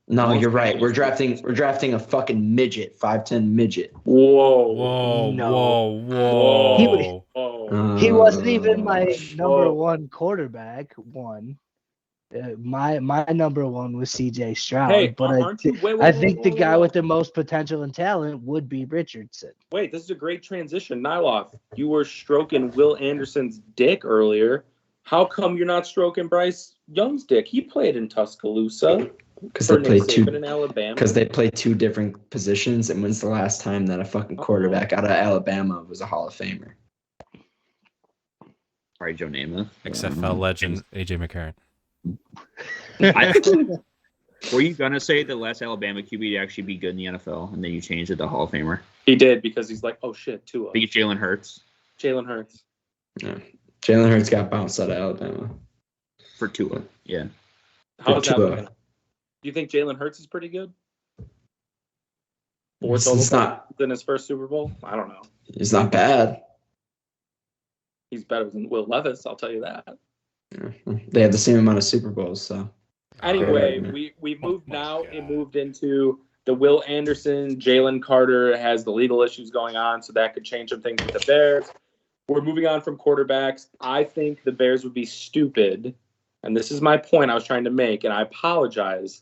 No, you're right. We're drafting a fucking midget, 5'10" midget. Whoa. He wasn't even my number one quarterback one. My number one was C.J. Stroud, Hey, but aren't you? Wait, I think the whoa, guy whoa. with the most potential and talent would be Richardson. Wait, this is a great transition. Nyloff, you were stroking Will Anderson's dick earlier. How come you're not stroking Bryce Young's dick? He played in Tuscaloosa. Because they play in Alabama. Because they play two different positions. And when's the last time that a fucking quarterback out of Alabama was a Hall of Famer? Right, Joe Namath. XFL legend AJ McCarron. Were you gonna say the last Alabama QB to actually be good in the NFL, and then you changed it to Hall of Famer? He did because he's like, oh shit, Tua. I think it's Jalen Hurts. Jalen Hurts. Yeah. Jalen Hurts got bounced out of Alabama. For Tua, yeah. How's that looking? Do you think Jalen Hurts is pretty good? It's not in his first Super Bowl. I don't know. He's not bad. He's better than Will Levis. I'll tell you that. Yeah. They have the same amount of Super Bowls, so. Anyway, we moved now. It moved into the Will Anderson, Jalen Carter has the legal issues going on, so that could change some things with the Bears. We're moving on from quarterbacks. I think the Bears would be stupid, and this is my point I was trying to make, and I apologize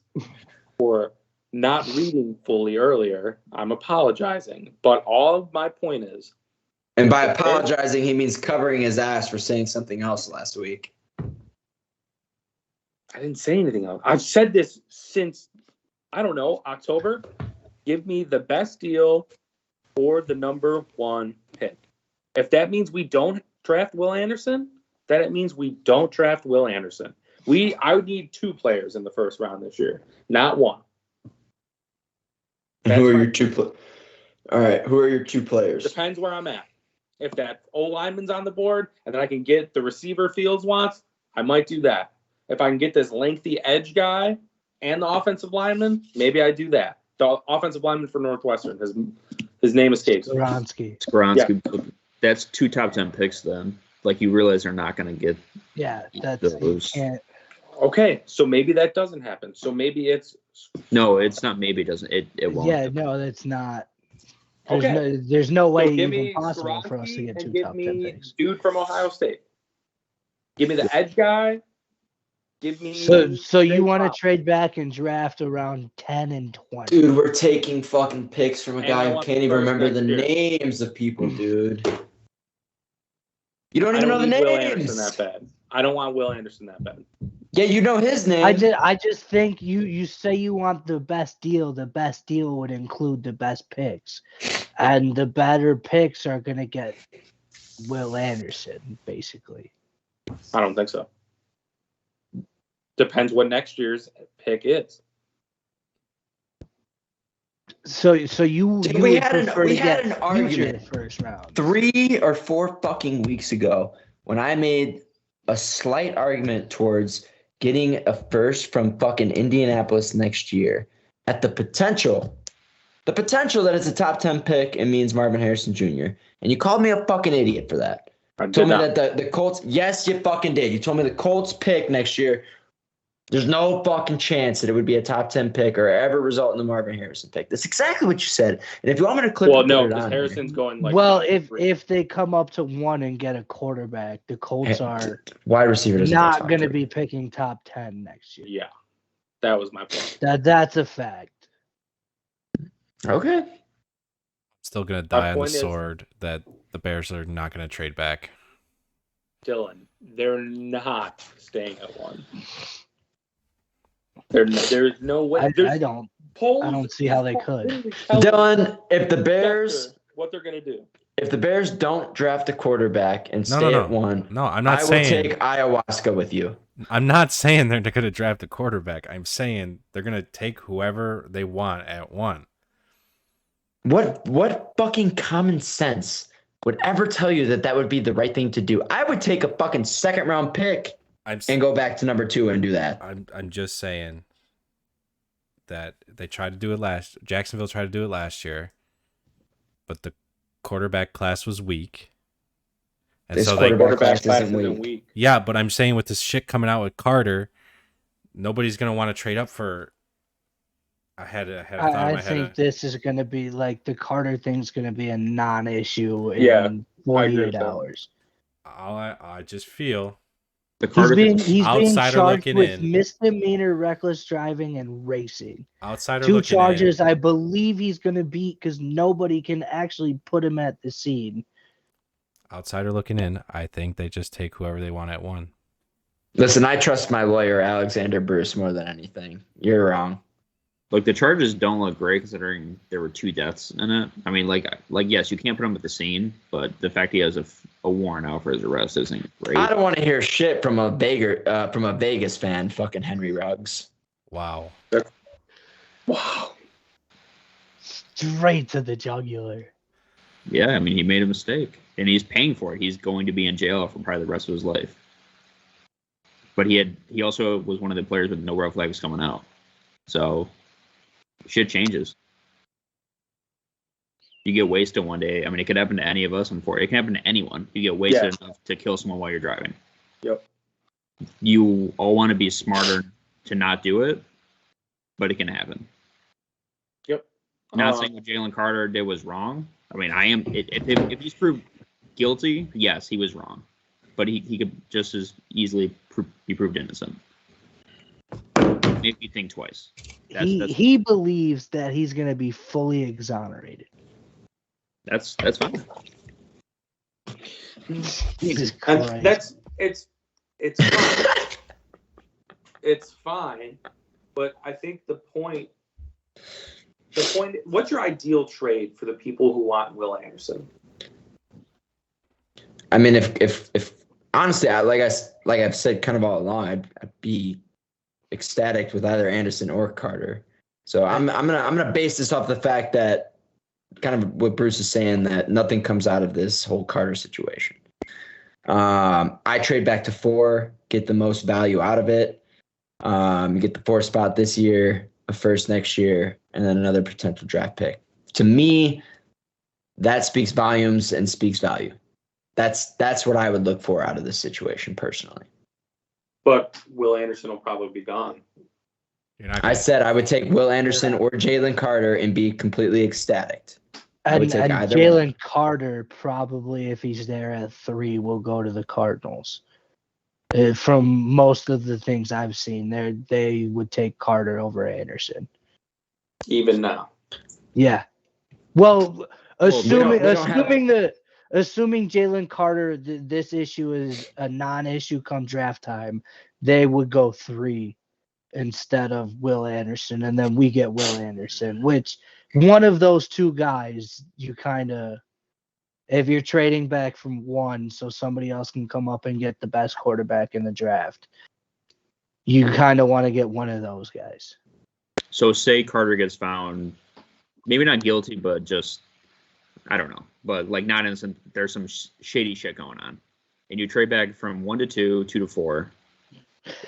for not reading fully earlier. I'm apologizing, but all of my point is. And by apologizing, he means covering his ass for saying something else last week. I didn't say anything else. I've said this since, I don't know, October. Give me the best deal for the number one pick. If that means we don't draft Will Anderson, then it means we don't draft Will Anderson. I would need 2 players in the first round this year, not 1. Who are your 2 All right, who are your 2 players? Depends where I'm at. If that O-lineman's on the board and then I can get the receiver Fields wants, I might do that. If I can get this lengthy edge guy and the offensive lineman, maybe I do that. The offensive lineman for Northwestern, his name escapes me. Skoronski. Yeah. That's 2 top 10 picks then. Like, you realize they're not going to get those. Okay, so maybe that doesn't happen. So maybe it's... No, it's not maybe it doesn't. It won't. Yeah, no, that's not. There's no way even possible Skoronski for us to get 2 top 10 picks. Dude from Ohio State. Give me the edge guy. Give me. So you want to trade back and draft around 10 and 20? Dude, we're taking fucking picks from a guy who can't even remember the names of people, dude. You don't even know the names. Will Anderson that bad. I don't want Will Anderson that bad. Yeah, you know his name. I just think you say you want the best deal. The best deal would include the best picks, and the better picks are gonna get Will Anderson, basically. I don't think so. Depends what next year's pick is. So you we had an argument first round 3 or 4 fucking weeks ago when I made a slight argument towards getting a first from fucking Indianapolis next year at the potential that it's a top 10 pick and means Marvin Harrison Jr. And you called me a fucking idiot for that. You told me that the Colts, yes, you fucking did. You told me the Colts pick next year, there's no fucking chance that it would be a top 10 pick or ever result in the Marvin Harrison pick. That's exactly what you said. And if you want me to clip because Harrison's going like. Well, if they come up to 1 and get a quarterback, the Colts are wide receiver not going to be picking top 10 next year. Yeah, that was my point. That's a fact. Okay. Still going to die on the sword that the Bears are not going to trade back. Dylan, they're not staying at 1. There's no way. I don't see how they could. Dylan, if the Bears, what they're gonna do? If the Bears don't draft a quarterback and stay at 1, no, I'm not saying. I will take ayahuasca with you. I'm not saying they're going to draft a quarterback. I'm saying they're going to take whoever they want at 1. What fucking common sense would ever tell you that would be the right thing to do? I would take a fucking 2nd round pick. And go back to number 2 and do that. I'm just saying that they tried to do it Jacksonville tried to do it last year, but the quarterback class was weak. And this quarterback class isn't weak. Yeah, but I'm saying with this shit coming out with Carter, nobody's gonna want to trade up for. I think this is gonna be like the Carter thing's gonna be a non-issue in 48 hours. I just feel The Carter He's being Outsider charged looking with in. misdemeanor reckless driving and racing. Outsider 2 looking charges in. I believe he's going to beat because nobody can actually put him at the scene. Outsider looking in. I think they just take whoever they want at 1. Listen, I trust my lawyer, Alexander Bruce, more than anything. You're wrong. Look, the charges don't look great considering there were 2 deaths in it. I mean, like yes, you can't put him at the scene, but the fact he has a warrant out for his arrest isn't great. I don't want to hear shit from a Vegas fan, fucking Henry Ruggs. Wow. Wow. Straight to the jugular. Yeah, I mean, he made a mistake, and he's paying for it. He's going to be in jail for probably the rest of his life. But he also was one of the players with no red flags coming out. So shit changes. You get wasted one day. I mean, it could happen to any of us. It can happen to anyone. You get wasted enough to kill someone while you're driving. Yep. You all want to be smarter to not do it, but it can happen. Yep. Not saying what Jalen Carter did was wrong. I mean, if he's proved guilty, yes, he was wrong. But he could just as easily be proved innocent. Make you think twice. He believes that he's going to be fully exonerated. That's fine. Jesus Christ. And it's fine. It's fine, but I think the point. What's your ideal trade for the people who want Will Anderson? I mean, if honestly, like I've said kind of all along, I'd be ecstatic with either Anderson or Carter. So I'm gonna base this off the fact that kind of what Bruce is saying, that nothing comes out of this whole Carter situation. I trade back to 4, get the most value out of it. You get the 4 spot this year, a first next year, and then another potential draft pick. To me, that speaks volumes and speaks value. That's what I would look for out of this situation personally. But Will Anderson will probably be gone. I said I would take Will Anderson or Jalen Carter and be completely ecstatic. And Jalen Carter probably, if he's there at 3, will go to the Cardinals. From most of the things I've seen, they would take Carter over Anderson. Even now. Yeah. Well, assuming Jalen Carter, this issue is a non-issue come draft time, they would go 3 instead of Will Anderson, and then we get Will Anderson, which one of those 2 guys, you kind of, if you're trading back from 1 so somebody else can come up and get the best quarterback in the draft, you kind of want to get one of those guys. So say Carter gets found, maybe not guilty, but just, I don't know, but like not innocent. There's some shady shit going on, and you trade back from 1 to 2, 2 to 4.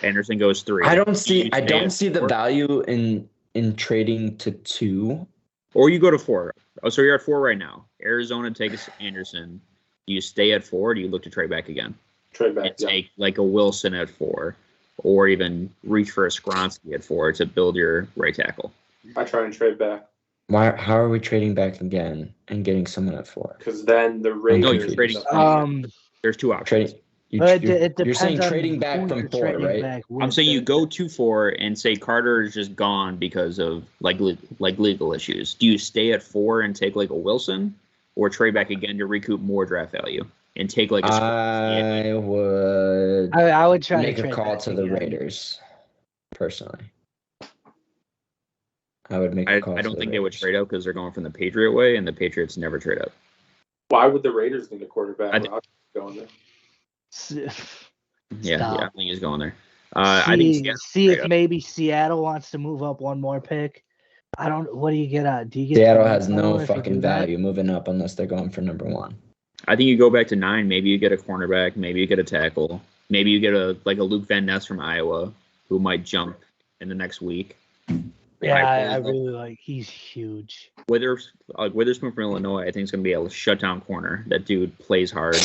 Anderson goes 3. I don't see the value in trading to 2. Or you go to 4. Oh, so you're at 4 right now. Arizona takes Anderson. Do you stay at 4? Or do you look to trade back again? Trade back. And take like a Wilson at 4, or even reach for a Skronsky at 4 to build your right tackle. I try and trade back. How are we trading back again and getting someone at 4? Because then the Raiders. No, you're trading. There's 2 options. You're saying trading back from 4, right? I'm saying you go to 4 and say Carter is just gone because of like legal issues. Do you stay at 4 and take like a Wilson, or trade back again to recoup more draft value and take like a? I would try make to a call to the Raiders personally. I would make a call. I don't think they would trade out because they're going from the Patriot way, and the Patriots never trade out. Why would the Raiders need a quarterback? Going there. Yeah, I think he's going there. I think if maybe Seattle wants to move up one more pick. I don't. What do you get at? Do you get Seattle has no fucking value moving up unless they're going for number 1. I think you go back to 9. Maybe you get a cornerback. Maybe you get a tackle. Maybe you get a Luke Van Ness from Iowa who might jump in the next week. Yeah, I really like. He's huge. Witherspoon from Illinois, I think is going to be a shutdown corner. That dude plays hard.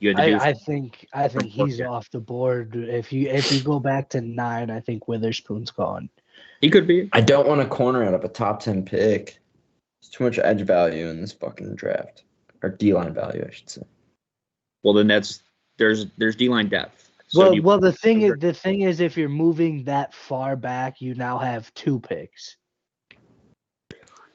I think he's off the board. If you go back to 9, I think Witherspoon's gone. He could be. I don't want a corner out of a top 10 pick. There's too much edge value in this fucking draft, or D-line value, I should say. Well, then there's D-line depth. So Well, the thing is, if you're moving that far back, you now have 2 picks.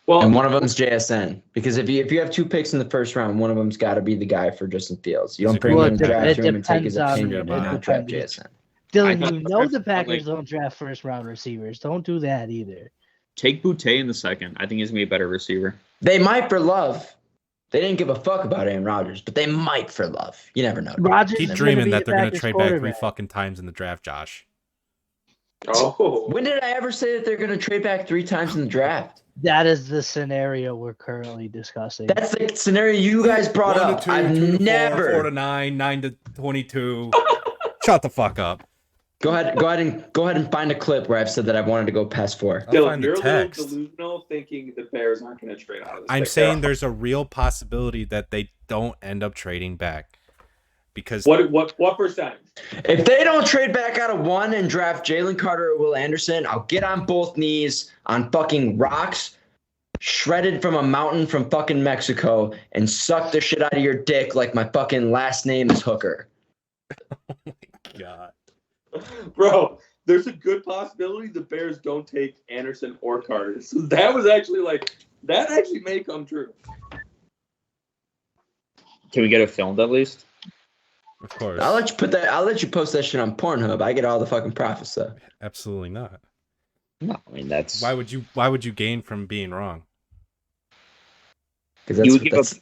Well, and one of them's JSN, because if you have 2 picks in the first round, one of them's got to be the guy for Justin Fields. You don't bring him in the draft room and take his opinion and not draft JSN. Dylan, the Packers don't draft first round receivers. Don't do that either. Take Boutte in the second. I think he's gonna be a better receiver. They might for Love. They didn't give a fuck about Aaron Rodgers, but they might for Love. You never know. Keep dreaming that they're gonna trade back 3 fucking times in the draft, Josh. Oh. When did I ever say that they're gonna trade back 3 times in the draft? That is the scenario we're currently discussing. That's the scenario you guys brought up. 2, I've 2 to never 4, 4 to 9, 9 to 22. Shut the fuck up. Go ahead and find a clip where I've said that I wanted to go past 4. Dylan, you're a little delusional thinking the Bears aren't going to trade out of this. I'm saying there's a real possibility that they don't end up trading back. Because what percentage? If they don't trade back out of 1 and draft Jalen Carter or Will Anderson, I'll get on both knees on fucking rocks, shredded from a mountain from fucking Mexico, and suck the shit out of your dick like my fucking last name is Hooker. Oh my God. Bro, there's a good possibility the Bears don't take Anderson or Carter. So that was actually that actually may come true. Can we get it filmed at least? Of course. I'll let you post that shit on Pornhub. I get all the fucking profits though. Absolutely not. No, I mean that's why would you gain from being wrong? Because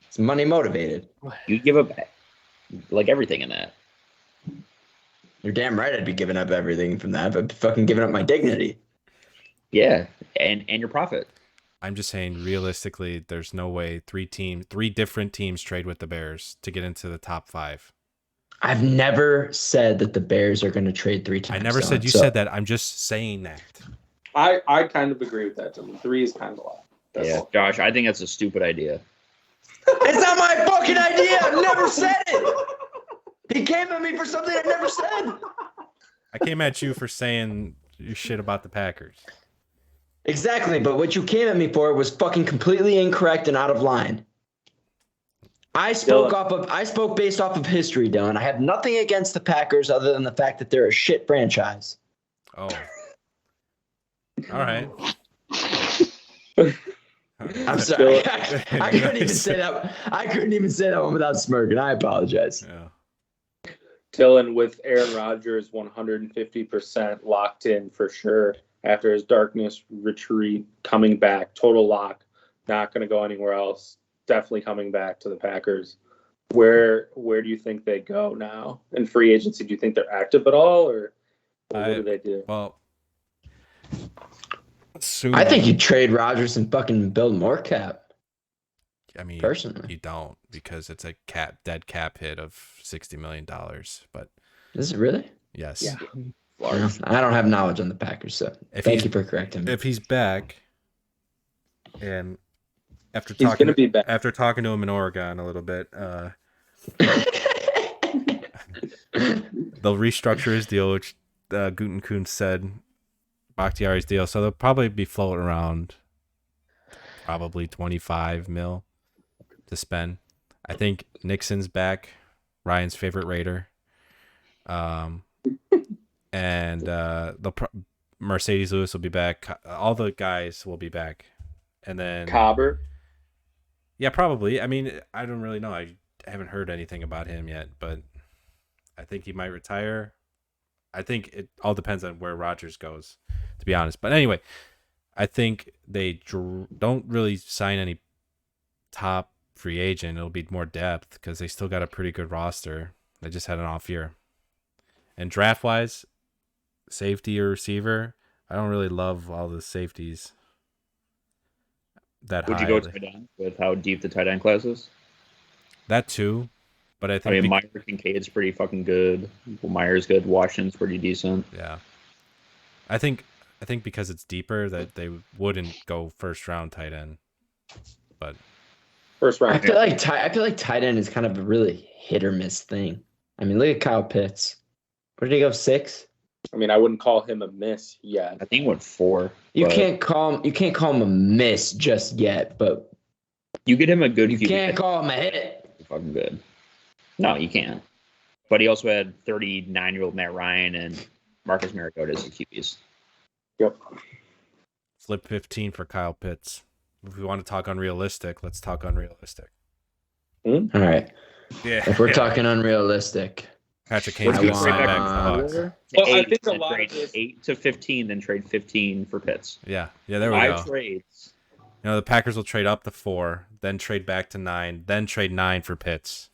it's money motivated. You give up like everything in that. You're damn right I'd be giving up everything from that, but fucking giving up my dignity. Yeah, and your profit. I'm just saying, realistically, there's no way 3 different teams trade with the Bears to get into the top 5. I've never said that the Bears are going to trade 3 times. I never said you said that. I'm just saying that. I kind of agree with that. 3 is kind of a lot. Yeah, Josh, I think that's a stupid idea. It's not my fucking idea. I've never said it. He came at me for something I never said. I came at you for saying your shit about the Packers. Exactly, but what you came at me for was fucking completely incorrect and out of line. I spoke based off of history, Dylan. I have nothing against the Packers other than the fact that they're a shit franchise. Oh. All right. I'm sorry. I couldn't even say that. I couldn't even say that one without smirking. I apologize. Yeah. Dylan, with Aaron Rodgers 150% locked in for sure after his darkness retreat, coming back, total lock, not going to go anywhere else, definitely coming back to the Packers. Where do you think they go now? In free agency, do you think they're active at all, or what do they do? Well, I think you trade Rodgers and fucking build more cap. I mean, personally, you don't, because it's a dead cap hit of $60 million. But is it really? Yes. Yeah. No, I don't have knowledge on the Packers, so thank you for correcting me. If he's back, and after he's talking, gonna be back. After talking to him in Oregon a little bit, they'll restructure his deal, which Gutekunst said, Bakhtiari's deal. So they'll probably be floating around probably 25 mil to spend. I think Nixon's back, Ryan's favorite Raider. And Mercedes Lewis will be back. All the guys will be back. And then Cobber. Yeah, probably. I mean, I don't really know. I haven't heard anything about him yet, but I think he might retire. I think it all depends on where Rodgers goes, to be honest. But anyway, I think they don't really sign any top free agent. It'll be more depth because they still got a pretty good roster. They just had an off year. And draft-wise, safety or receiver, I don't really love all the safeties that Would you go tight end with how deep the tight end class is? That too, but I think Meyer Kincaid's pretty fucking good. Meyer's good. Washington's pretty decent. Yeah, I think because it's deeper that they wouldn't go first round tight end, but first round. I feel like tight end is kind of a really hit or miss thing. I mean, look at Kyle Pitts. Where did he go? 6? I mean, I wouldn't call him a miss yet. I think he went 4. You can't call him a miss just yet, but you get him a good. You can't call him a hit. Fucking good. No, you can't. But he also had 39-year-old Matt Ryan and Marcus Mariota as the QBs. Yep. Flip 15 for Kyle Pitts. If we want to talk unrealistic, let's talk unrealistic. All right. Yeah. If we're talking unrealistic, Patrick Kane's I going to sign want- back to the Hawks. Well, I 8, think a then lot trade of this- 8 to 15, then trade 15 for Pitts. Yeah, there we 5 go. trades. You know, the Packers will trade up to 4, then trade back to 9, then trade 9 for Pitts.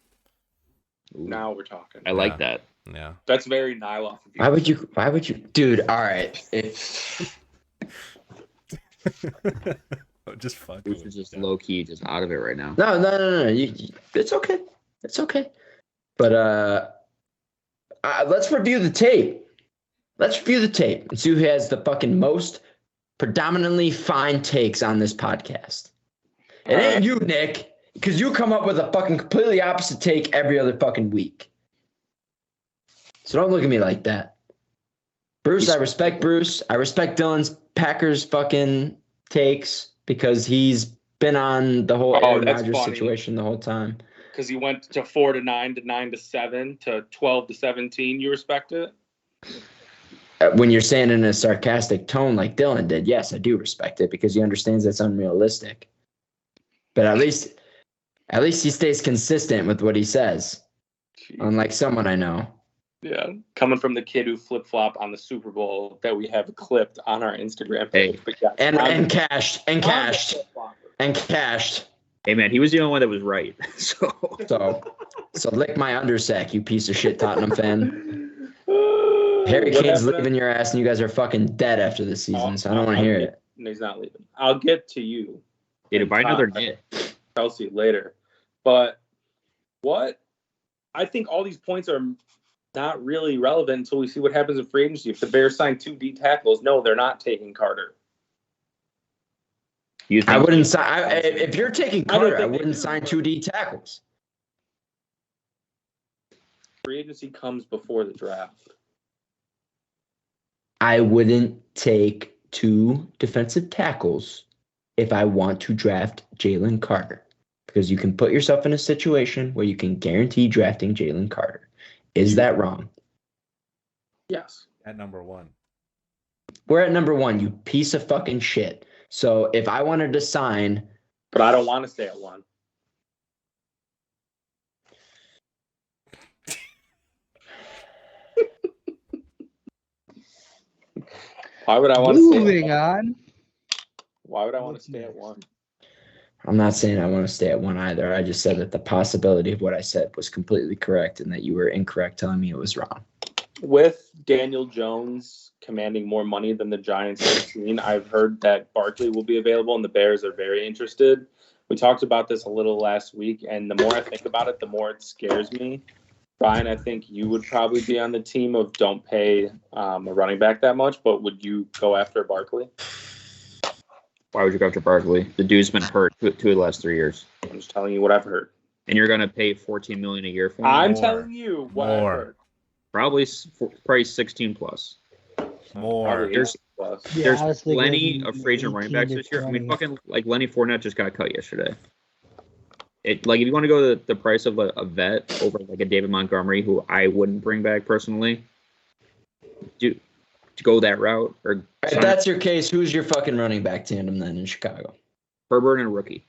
Ooh, Now we're talking. I like that. Yeah. That's very Nyloff of you. why would you, dude? All right. Just fuck. Bruce is just low key, just out of it right now. No. It's okay. It's okay. But let's review the tape. Let's review the tape and see who has the fucking most predominantly fine takes on this podcast. It ain't you, Nick, because you come up with a fucking completely opposite take every other fucking week. So don't look at me like that. Bruce, I respect Bruce. I respect Dylan's Packers fucking takes because he's been on the whole Aaron Rodgers situation the whole time. Because he went to 4 to 9 to 9 to 7 to 12 to 17. You respect it? When you're saying it in a sarcastic tone like Dylan did, yes, I do respect it because he understands that's unrealistic. But at least he stays consistent with what he says. Jeez. Unlike someone I know. Yeah, coming from the kid who flip-flop on the Super Bowl that we have clipped on our Instagram page. Hey. But yeah, And cashed. Hey man, he was the only one that was right. So So lick my undersack, you piece of shit Tottenham fan. Harry Kane's leaving your ass and you guys are fucking dead after this season, so I don't want to hear it. No, he's not leaving. I'll get to you. to buy another knit. Chelsea later. But I think all these points are not really relevant until we see what happens in free agency. If the Bears sign 2 D tackles, no, they're not taking Carter. I wouldn't sign. If you're taking Carter, I wouldn't sign 2 D tackles. Free agency comes before the draft. I wouldn't take 2 defensive tackles if I want to draft Jalen Carter because you can put yourself in a situation where you can guarantee drafting Jalen Carter. Is that wrong? Yes. At number 1. We're at number 1, you piece of fucking shit. So if I wanted to sign... But I don't want to stay at 1. Why would I want to stay at 1? Moving on. Why would I want to stay at 1? I'm not saying I want to stay at 1 either. I just said that the possibility of what I said was completely correct and that you were incorrect telling me it was wrong. With Daniel Jones commanding more money than the Giants have seen, I've heard that Barkley will be available and the Bears are very interested. We talked about this a little last week, and the more I think about it, the more it scares me. Brian, I think you would probably be on the team of don't pay a running back that much, but would you go after Barkley? Why would you go after Barkley? The dude's been hurt 2 of the last 3 years. I'm just telling you what I've heard. And you're going to pay $14 million a year for him? I'm telling you what I've heard. Probably 16 plus. More. There's plenty of free agent running backs this year. I mean, fucking like Lenny Fournette just got cut yesterday. If you want to go to the price of a vet over like a David Montgomery, who I wouldn't bring back personally, to go that route. Or if that's your case, who's your fucking running back tandem then in Chicago? Herbert and a rookie.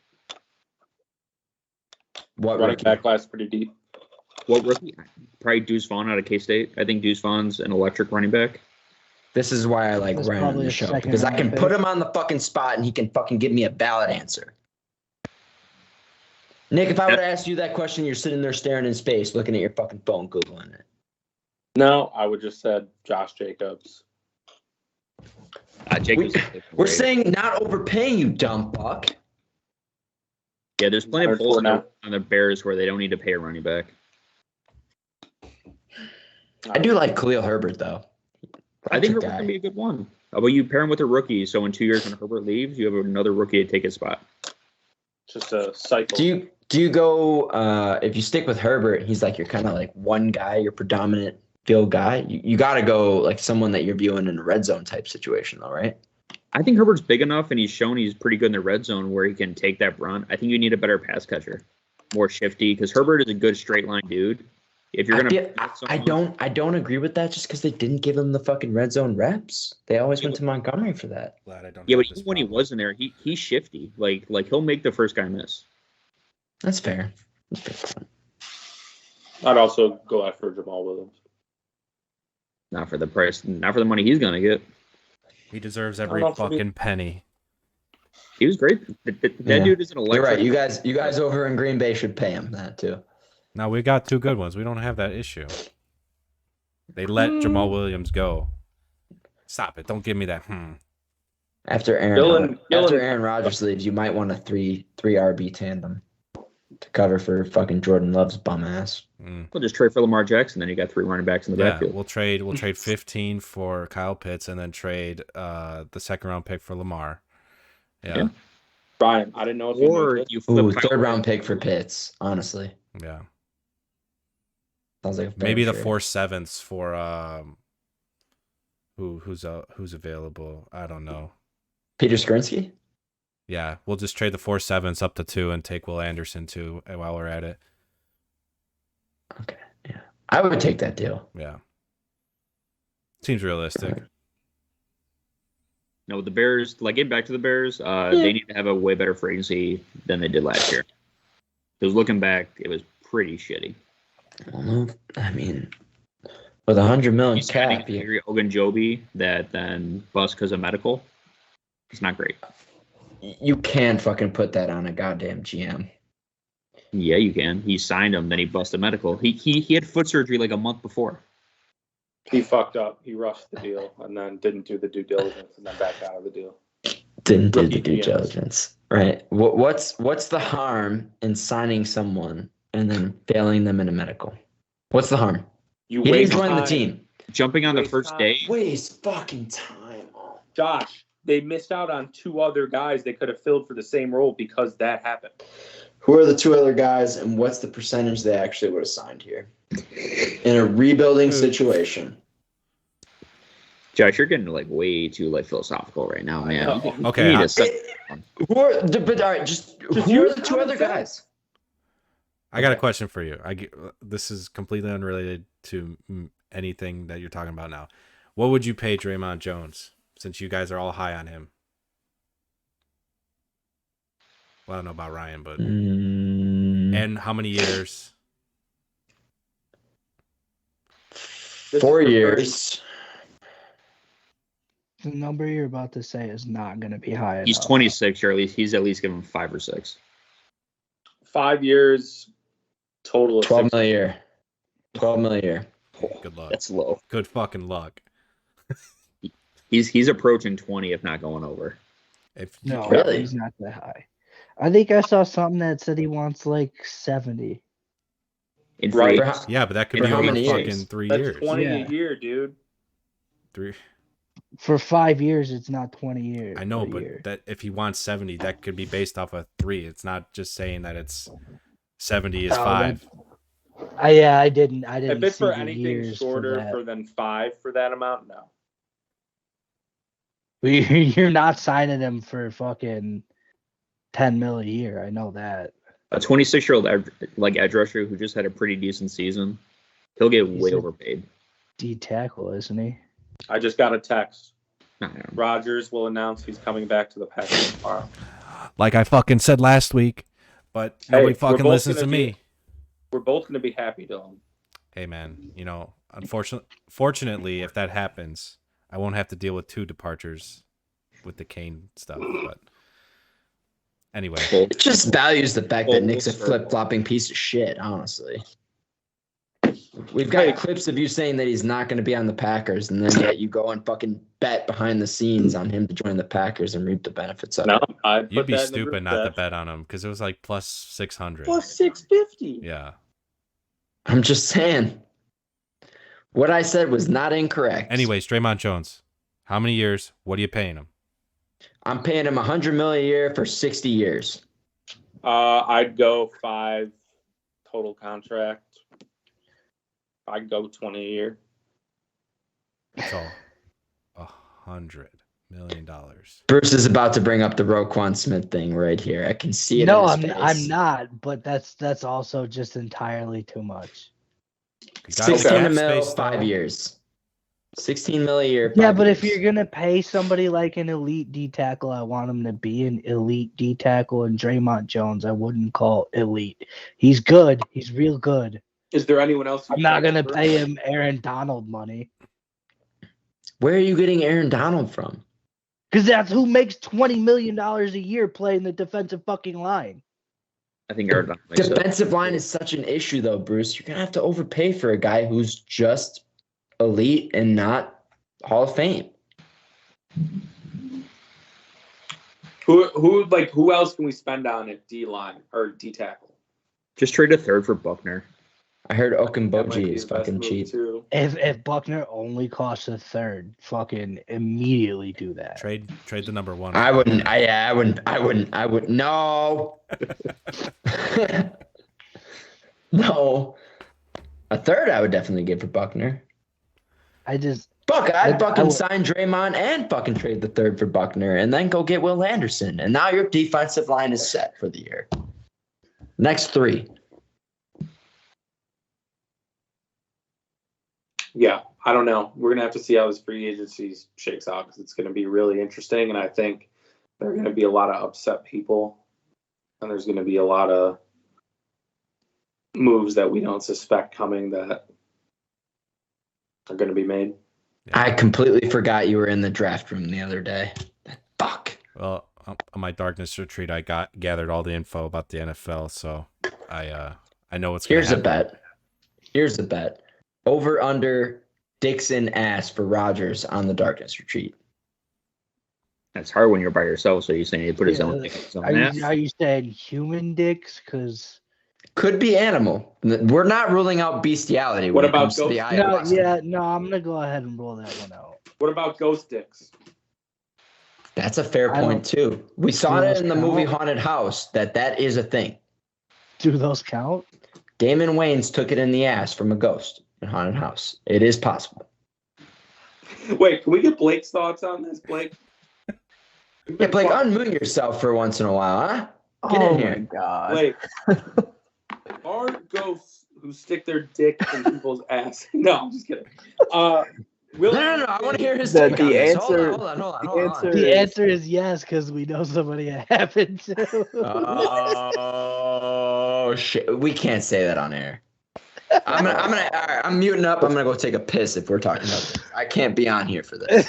What running rookie? back class pretty deep. What rookie? Probably Deuce Vaughn out of K-State. I think Deuce Vaughn's an electric running back. This is why I like That's Ryan on probably the a show second because I round can pick. put him on the fucking spot and he can fucking give me a valid answer. Nick, if I would have asked you that question, you're sitting there staring in space, looking at your fucking phone, Googling it. No, I would just said Josh Jacobs. Jacobs. We're saying not overpaying you, dumb fuck. Yeah, there's plenty of bullshit on the Bears where they don't need to pay a running back. I do like Khalil Herbert, though. I think Herbert's going to be a good one. How about you pair him with a rookie, so in 2 years when Herbert leaves, you have another rookie to take his spot. Just a cycle. Do you go, if you stick with Herbert, he's like, you're kind of like one guy, your predominant field guy. You got to go like someone that you're viewing in a red zone type situation, though, right? I think Herbert's big enough, and he's shown he's pretty good in the red zone where he can take that run. I think you need a better pass catcher, more shifty, because Herbert is a good straight line dude, If you're I don't agree with that just because they didn't give him the fucking red zone reps. They always went to Montgomery for that. Glad I don't. Yeah, but even when he wasn't there, he's shifty. Like he'll make the first guy miss. That's fair. I'd also go after Jamal Williams. Not for the price, not for the money he's gonna get. He deserves every fucking penny. He was great. That dude is an electric. You're right. You guys over in Green Bay should pay him that too. No, we got two good ones. We don't have that issue. They let Jamal Williams go. Stop it. Don't give me that. After Aaron Rodgers leaves, you might want a three RB tandem to cover for fucking Jordan Love's bum ass. We'll just trade for Lamar Jackson, then you got 3 running backs in the backfield. We'll trade 15 for Kyle Pitts and then trade the second round pick for Lamar. Yeah. Brian, I didn't know if you flip third round pick for Pitts, honestly. Yeah. Sounds like maybe the 4 7ths for who's available. I don't know. Peter Skrinsky? Yeah, we'll just trade the 4 7ths up to 2 and take Will Anderson too while we're at it. Okay. Yeah. I would take that deal. Yeah. Seems realistic. No, the Bears, getting back to the Bears, they need to have a way better free agency than they did last year. Because looking back, it was pretty shitty. Well, I mean, with $100 million cap, Ogunjobi that then bust because of medical. It's not great. You can't fucking put that on a goddamn GM. Yeah, you can. He signed him, then he busted medical. He had foot surgery like a month before. He fucked up. He rushed the deal and then didn't do the due diligence and then backed out of the deal. Didn't do the due diligence. Right. What's the harm in signing someone and then failing them in a medical? What's the harm? He didn't join the team. Jumping on the first day. Waste fucking time. Josh, they missed out on 2 other guys they could have filled for the same role because that happened. Who are the 2 other guys, and what's the percentage they actually would have signed here? In a rebuilding situation. Josh, you're getting way too philosophical right now, man. Okay. Who are the 2 other guys? I got a question for you. This is completely unrelated to anything that you're talking about now. What would you pay Draymond Jones, since you guys are all high on him? Well, I don't know about Ryan, but and how many years? 4 years. The number you're about to say is not going to be high He's enough. 26, or at least he's at least given 5 or 6. 5 years total of 12 million a year. 12 million a year. Good luck. That's low. Good fucking luck. He's approaching 20, if not going over. No, Really? he's not that high. I think I saw something that said he wants 70. In Right. Yeah, but that could For be how over many fucking years? 3 That's years. 20 Yeah. a year, dude. 3. For 5 years, it's not 20 years. I know, a but year. that if he wants 70, that could be based off of 3. It's not just saying that it's 70 is 5. I didn't. If it's see for the anything years shorter than 5 for that amount, no. You're not signing him for fucking $10 million a year. I know that. A 26-year-old edge rusher who just had a pretty decent season, he'll get way overpaid. D tackle, isn't he? I just got a text. I don't know. Rodgers will announce he's coming back to the Packers tomorrow. Like I fucking said last week, but nobody fucking listens to me. We're both going to be happy, Dylan. Hey man, fortunately, if that happens, I won't have to deal with 2 departures with the Kane stuff. But anyway, It just values the fact that Nick's a flip-flopping piece of shit, honestly. We've got clips of you saying that he's not going to be on the Packers, and then yet you go and fucking bet behind the scenes on him to join the Packers and reap the benefits of it. you'd be stupid not to bet on him because it was like plus 600. Plus 650. Yeah. I'm just saying. What I said was not incorrect. Anyways, Draymond Jones, how many years? What are you paying him? I'm paying him $100 million a year for 60 years. I'd go 5 total contract. I'd go 20 a year. So, $100 million. Bruce is about to bring up the Roquan Smith thing right here. I can see it. No, in his face. I'm not. But that's also just entirely too much. $16 million, 5 years. $16 million a year. Yeah, but if you're gonna pay somebody like an elite D tackle, I want him to be an elite D tackle. And Draymond Jones, I wouldn't call elite. He's good. He's real good. Is there anyone else? I'm not gonna pay him Aaron Donald money. Where are you getting Aaron Donald from? Because that's who makes $20 million a year playing the defensive fucking line. I think Aaron Donald. Defensive line is such an issue, though, Bruce. You're gonna have to overpay for a guy who's just elite and not Hall of Fame. Who else can we spend on at D line or D tackle? Just trade a third for Buckner. I heard Okunboji is fucking cheap. Too. If Buckner only costs a third, fucking immediately do that. Trade the number one. I wouldn't. I would. No. No. A third I would definitely give for Buckner. I'd fucking sign Draymond and fucking trade the third for Buckner and then go get Will Anderson. And now your defensive line is set for the year. Next 3. Yeah, I don't know. We're going to have to see how this free agency shakes out because it's going to be really interesting. And I think there are going to be a lot of upset people. And there's going to be a lot of moves that we don't suspect coming that are going to be made. Yeah. I completely forgot you were in the draft room the other day. Fuck. Well, on my darkness retreat, I gathered all the info about the NFL, so I know what's going to happen. Here's the bet. Over under Dixon ass for Rodgers on the darkness retreat. That's hard when you're by yourself, so you're saying he put his own dick in his own ass? Are you saying human dicks? Because could be animal. We're not ruling out bestiality. What about ghost? No, I'm gonna go ahead and rule that one out. What about ghost dicks? That's a fair point too. We saw it in the movie Haunted House that is a thing. Do those count? Damon Wayans took it in the ass from a ghost in Haunted House. It is possible. Wait, can we get Blake's thoughts on this, Blake? Yeah, Blake, unmute yourself for once in a while, huh? Get in here. My God. Blake, are ghosts who stick their dick in people's ass? No, I'm just kidding. No. I want to hear his take on this. Hold on. The answer is yes, because we know somebody it happened to. Oh shit! We can't say that on air. All right, I'm muting up. I'm gonna go take a piss if we're talking about this. I can't be on here for this.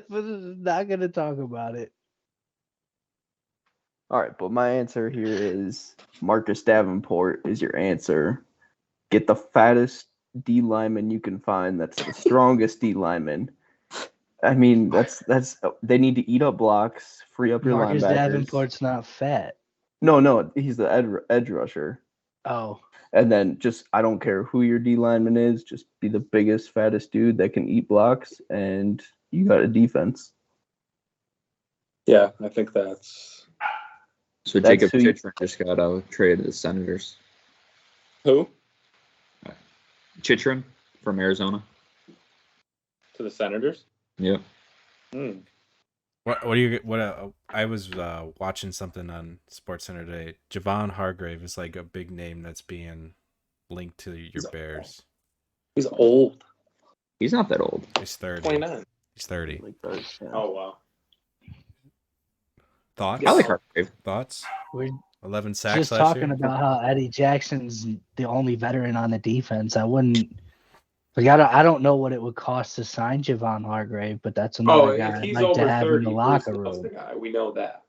Not gonna talk about it. All right, but my answer here is Marcus Davenport is your answer. Get the fattest D lineman you can find. That's the strongest D lineman. I mean, that's they need to eat up blocks, free up your linebackers. Marcus Davenport's not fat. No, he's the edge rusher. Oh. And then I don't care who your D lineman is, just be the biggest, fattest dude that can eat blocks, and you got a defense. Yeah, I think that's. So Jacob Chitrin just got traded to the Senators. Who? Chitrin from Arizona. To the Senators? Yeah. What I was watching something on SportsCenter today. Javon Hargrave is like a big name that's being linked to your Bears. He's old. He's not that old. He's 30. 29. He's 30. Oh wow. Thoughts? I like Hargrave. Thoughts? We're 11 sacks just last talking year? about how Eddie Jackson's the only veteran on the defense. I wouldn't. Like, I don't know what it would cost to sign Javon Hargrave, but that's another guy I'd like to have in the locker room. The guy. We know that.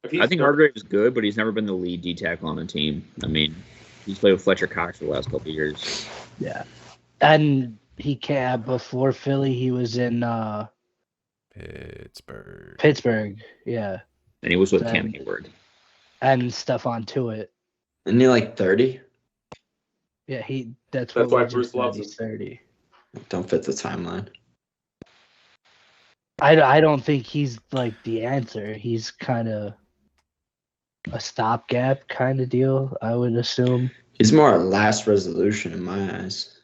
I think Hargrave is good, but he's never been the lead D tackle on a team. I mean, he's played with Fletcher Cox for the last couple of years. Yeah, and he can't. Before Philly, he was in Pittsburgh. Yeah, and he was with Cam Hayward and Stephon Tuitt. Isn't he like 30? Yeah, that's why Bruce loves him. 30. Don't fit the timeline. I don't think he's like the answer. He's kind of a stopgap kind of deal, I would assume. He's more a last resolution in my eyes.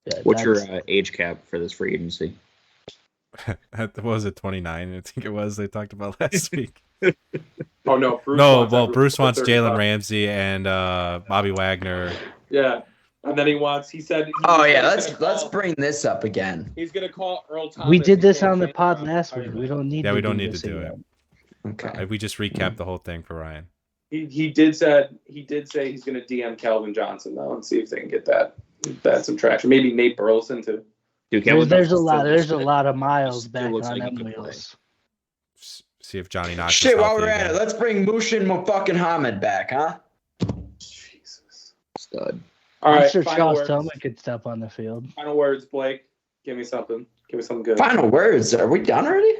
Yeah, what's your age cap for this free agency? What was it, 29? I think it was. They talked about last week. Oh no! Bruce wants Jalen Ramsey and Bobby Wagner. Yeah. And then he said. Oh yeah, let's bring this up again. He's gonna call Earl Thomas. We did this on the pod last week. We don't need. Yeah, to we don't do need this to do again. it. Okay. We just recapped the whole thing for Ryan. He did say he's gonna DM Calvin Johnson though and see if they can get that some traction. Maybe Nate Burleson too. Dude, There's a lot of miles back on them wheels. See if Johnny Knox. Shit, while we're at it, let's bring Mushin fucking Hamid back, huh? Jesus. Stud. All right. I'm sure Charles Tillman could step on the field. Final words, Blake. Give me something. Give me something good. Final words. Are we done already?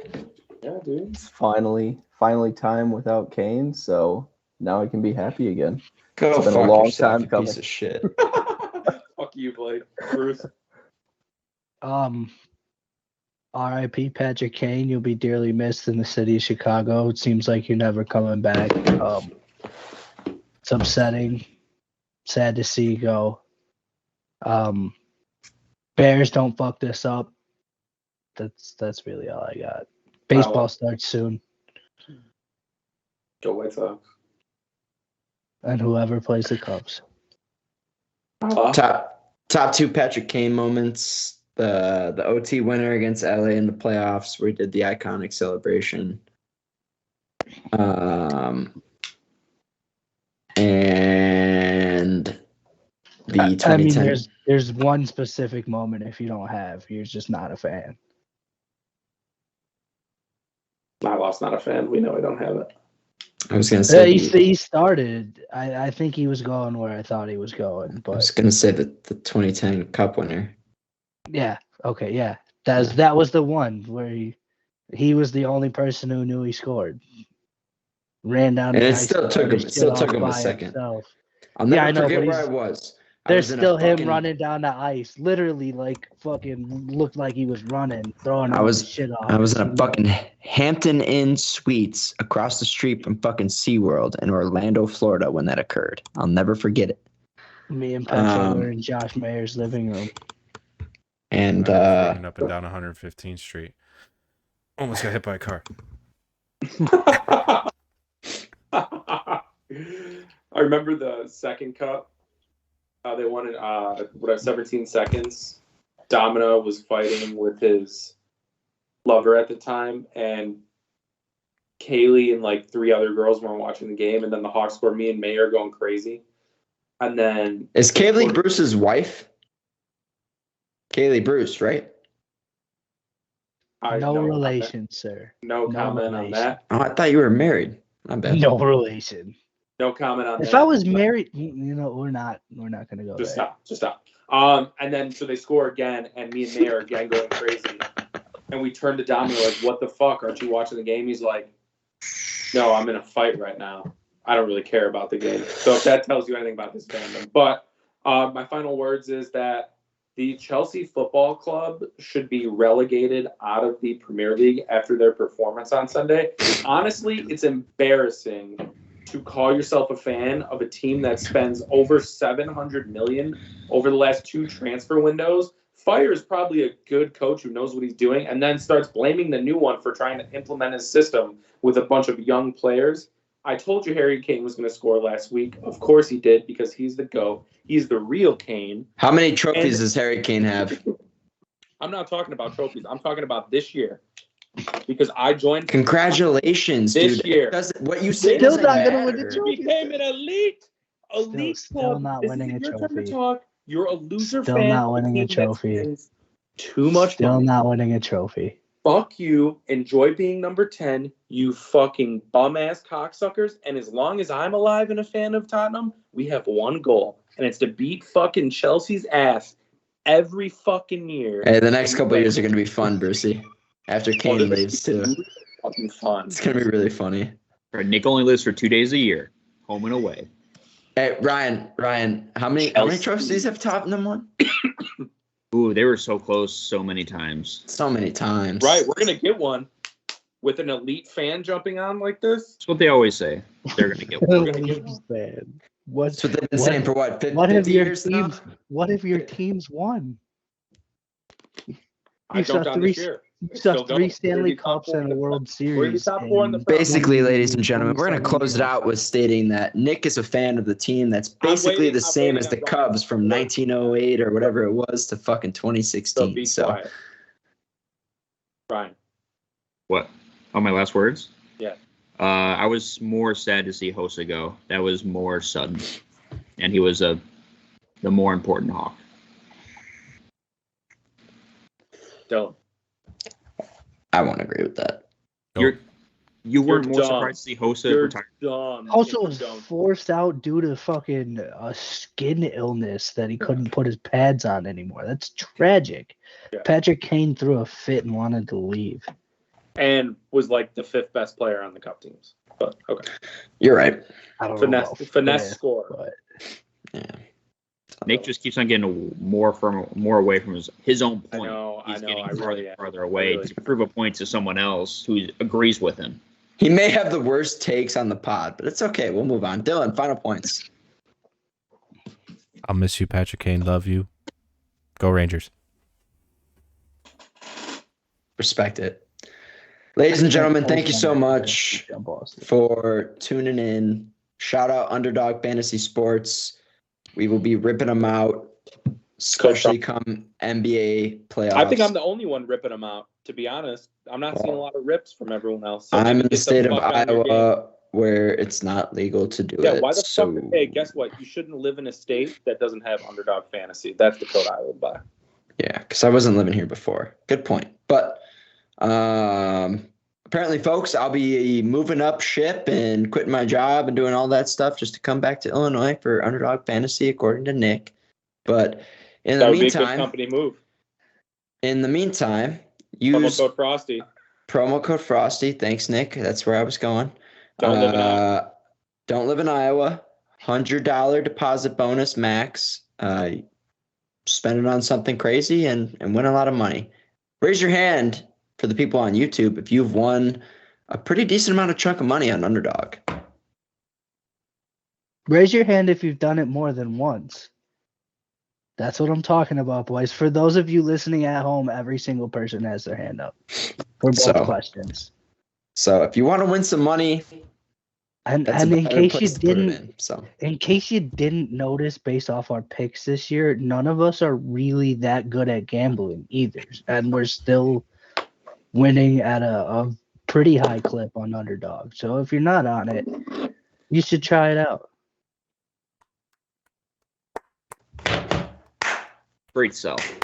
Yeah, dude. It's finally time without Kane, so now I can be happy again. Go it's been fuck a long yourself, time you coming. piece of shit. Fuck you, Blake. Bruce. R.I.P. Patrick Kane. You'll be dearly missed in the city of Chicago. It seems like you're never coming back. It's upsetting. Sad to see you go. Bears, don't fuck this up. That's really all I got. Baseball starts soon. Go White Sox. And whoever plays the Cubs. Top two Patrick Kane moments. The OT winner against LA in the playoffs, where he did the iconic celebration. And the 2010. I mean, there's one specific moment if you don't have, you're just not a fan. My boss not a fan. We know I don't have it. I was gonna say he started. I think he was going where I thought he was going. But I was gonna say the 2010 Cup winner. Yeah. Okay. Yeah. That was the one where he was the only person who knew he scored. Ran down. And it still took him a second. Himself. I'll never forget where I was. There's still him running down the ice, literally like fucking looked like he was running, throwing all the shit off. I was in a fucking Hampton Inn Suites across the street from fucking SeaWorld in Orlando, Florida when that occurred. I'll never forget it. Me and Petra were in Josh Mayer's living room. And up and down 115th Street. Almost got hit by a car. I remember the second cup. They won in 17 seconds. Domino was fighting with his lover at the time, and Kaylee and like three other girls weren't watching the game, and then the Hawks scored. Me and May are going crazy. And then is Kaylee Bruce's wife? Kaylee Bruce, right? No relation, sir. No comment on that. Oh, I thought you were married. My bad. No relation. No comment on that. If I was married, we're not gonna go. Just there. stop. And then so they score again, and me and May are again going crazy. And we turn to Domino like, "What the fuck? Aren't you watching the game?" He's like, "No, I'm in a fight right now. I don't really care about the game." So if that tells you anything about this fandom, but my final words is that the Chelsea Football Club should be relegated out of the Premier League after their performance on Sunday. Honestly, it's embarrassing to call yourself a fan of a team that spends over $700 million over the last two transfer windows, fires probably a good coach who knows what he's doing, and then starts blaming the new one for trying to implement his system with a bunch of young players. I told you Harry Kane was going to score last week. Of course he did, because he's the GOAT. He's the real Kane. How many trophies does Harry Kane have? I'm not talking about trophies. I'm talking about this year. Because I joined. Congratulations, this dude. year. What you say still doesn't not matter. gonna win the trophy. Became an elite Still not winning a trophy. You're a loser Still fan. not winning a trophy. Too much Still money. not winning a trophy. Fuck you. Enjoy being number 10, you fucking bum-ass cocksuckers. And as long as I'm alive and a fan of Tottenham, we have one goal. And it's to beat fucking Chelsea's ass every fucking year. Hey, the next couple of years are going to be fun, Brucey. After Kane leaves, too. Fucking fun. It's going to be really funny. Nick only lives for 2 days a year, home and away. Hey, Ryan, how many trophies have Tottenham won? Ooh, they were so close so many times. So many times. Right, we're going to get one with an elite fan jumping on like this. That's what they always say. They're going to get one. That's what they've been saying for what, 50 years now? What if your teams won? I jumped on this year. Stuff 3 Stanley Cups and a World Series. Basically, ladies and gentlemen, we're going to close it out with stating that Nick is a fan of the team that's basically the same as the Cubs from 1908 or whatever it was to fucking 2016. So, Brian. What? Oh, my last words? Yeah. I was more sad to see Hossa go. That was more sudden. And he was the more important Hawk. Dylan. I won't agree with that. You weren't more surprised to see Hossa retire? Hossa was forced out due to fucking a skin illness that he couldn't put his pads on anymore. That's tragic. Yeah. Patrick Kane threw a fit and wanted to leave. And was like the 5th best player on the Cup teams. But okay. You're right. I don't know. Finesse score. But... Yeah. Nick just keeps on getting more away from his own point. He's getting farther away to prove a point to someone else who agrees with him. He may have the worst takes on the pod, but it's okay. We'll move on. Dylan, final points. I'll miss you, Patrick Kane. Love you. Go Rangers. Respect it. Ladies and gentlemen, thank you so much for tuning in. Shout out Underdog Fantasy Sports. We will be ripping them out, especially come NBA playoffs. I think I'm the only one ripping them out, to be honest. I'm not seeing a lot of rips from everyone else. So I'm in the state of Iowa where it's not legal to do it. Yeah, why the fuck? Hey, guess what? You shouldn't live in a state that doesn't have Underdog Fantasy. That's the code I live by. Yeah, because I wasn't living here before. Good point. But apparently, folks, I'll be moving up ship and quitting my job and doing all that stuff just to come back to Illinois for Underdog Fantasy, according to Nick. But in the meantime, be a good company move. In the meantime, use promo code Frosty. Thanks, Nick. That's where I was going. Don't live in Iowa. $100 deposit bonus max. Spend it on something crazy and win a lot of money. Raise your hand for the people on YouTube if you've won a pretty decent amount of chunk of money on Underdog. Raise your hand if you've done it more than once. That's what I'm talking about, boys. For those of you listening at home, every single person has their hand up for both questions. So if you want to win some money, and in case you didn't notice, based off our picks this year, none of us are really that good at gambling either, and we're still winning at a pretty high clip on Underdog. So if you're not on it, you should try it out. Great self.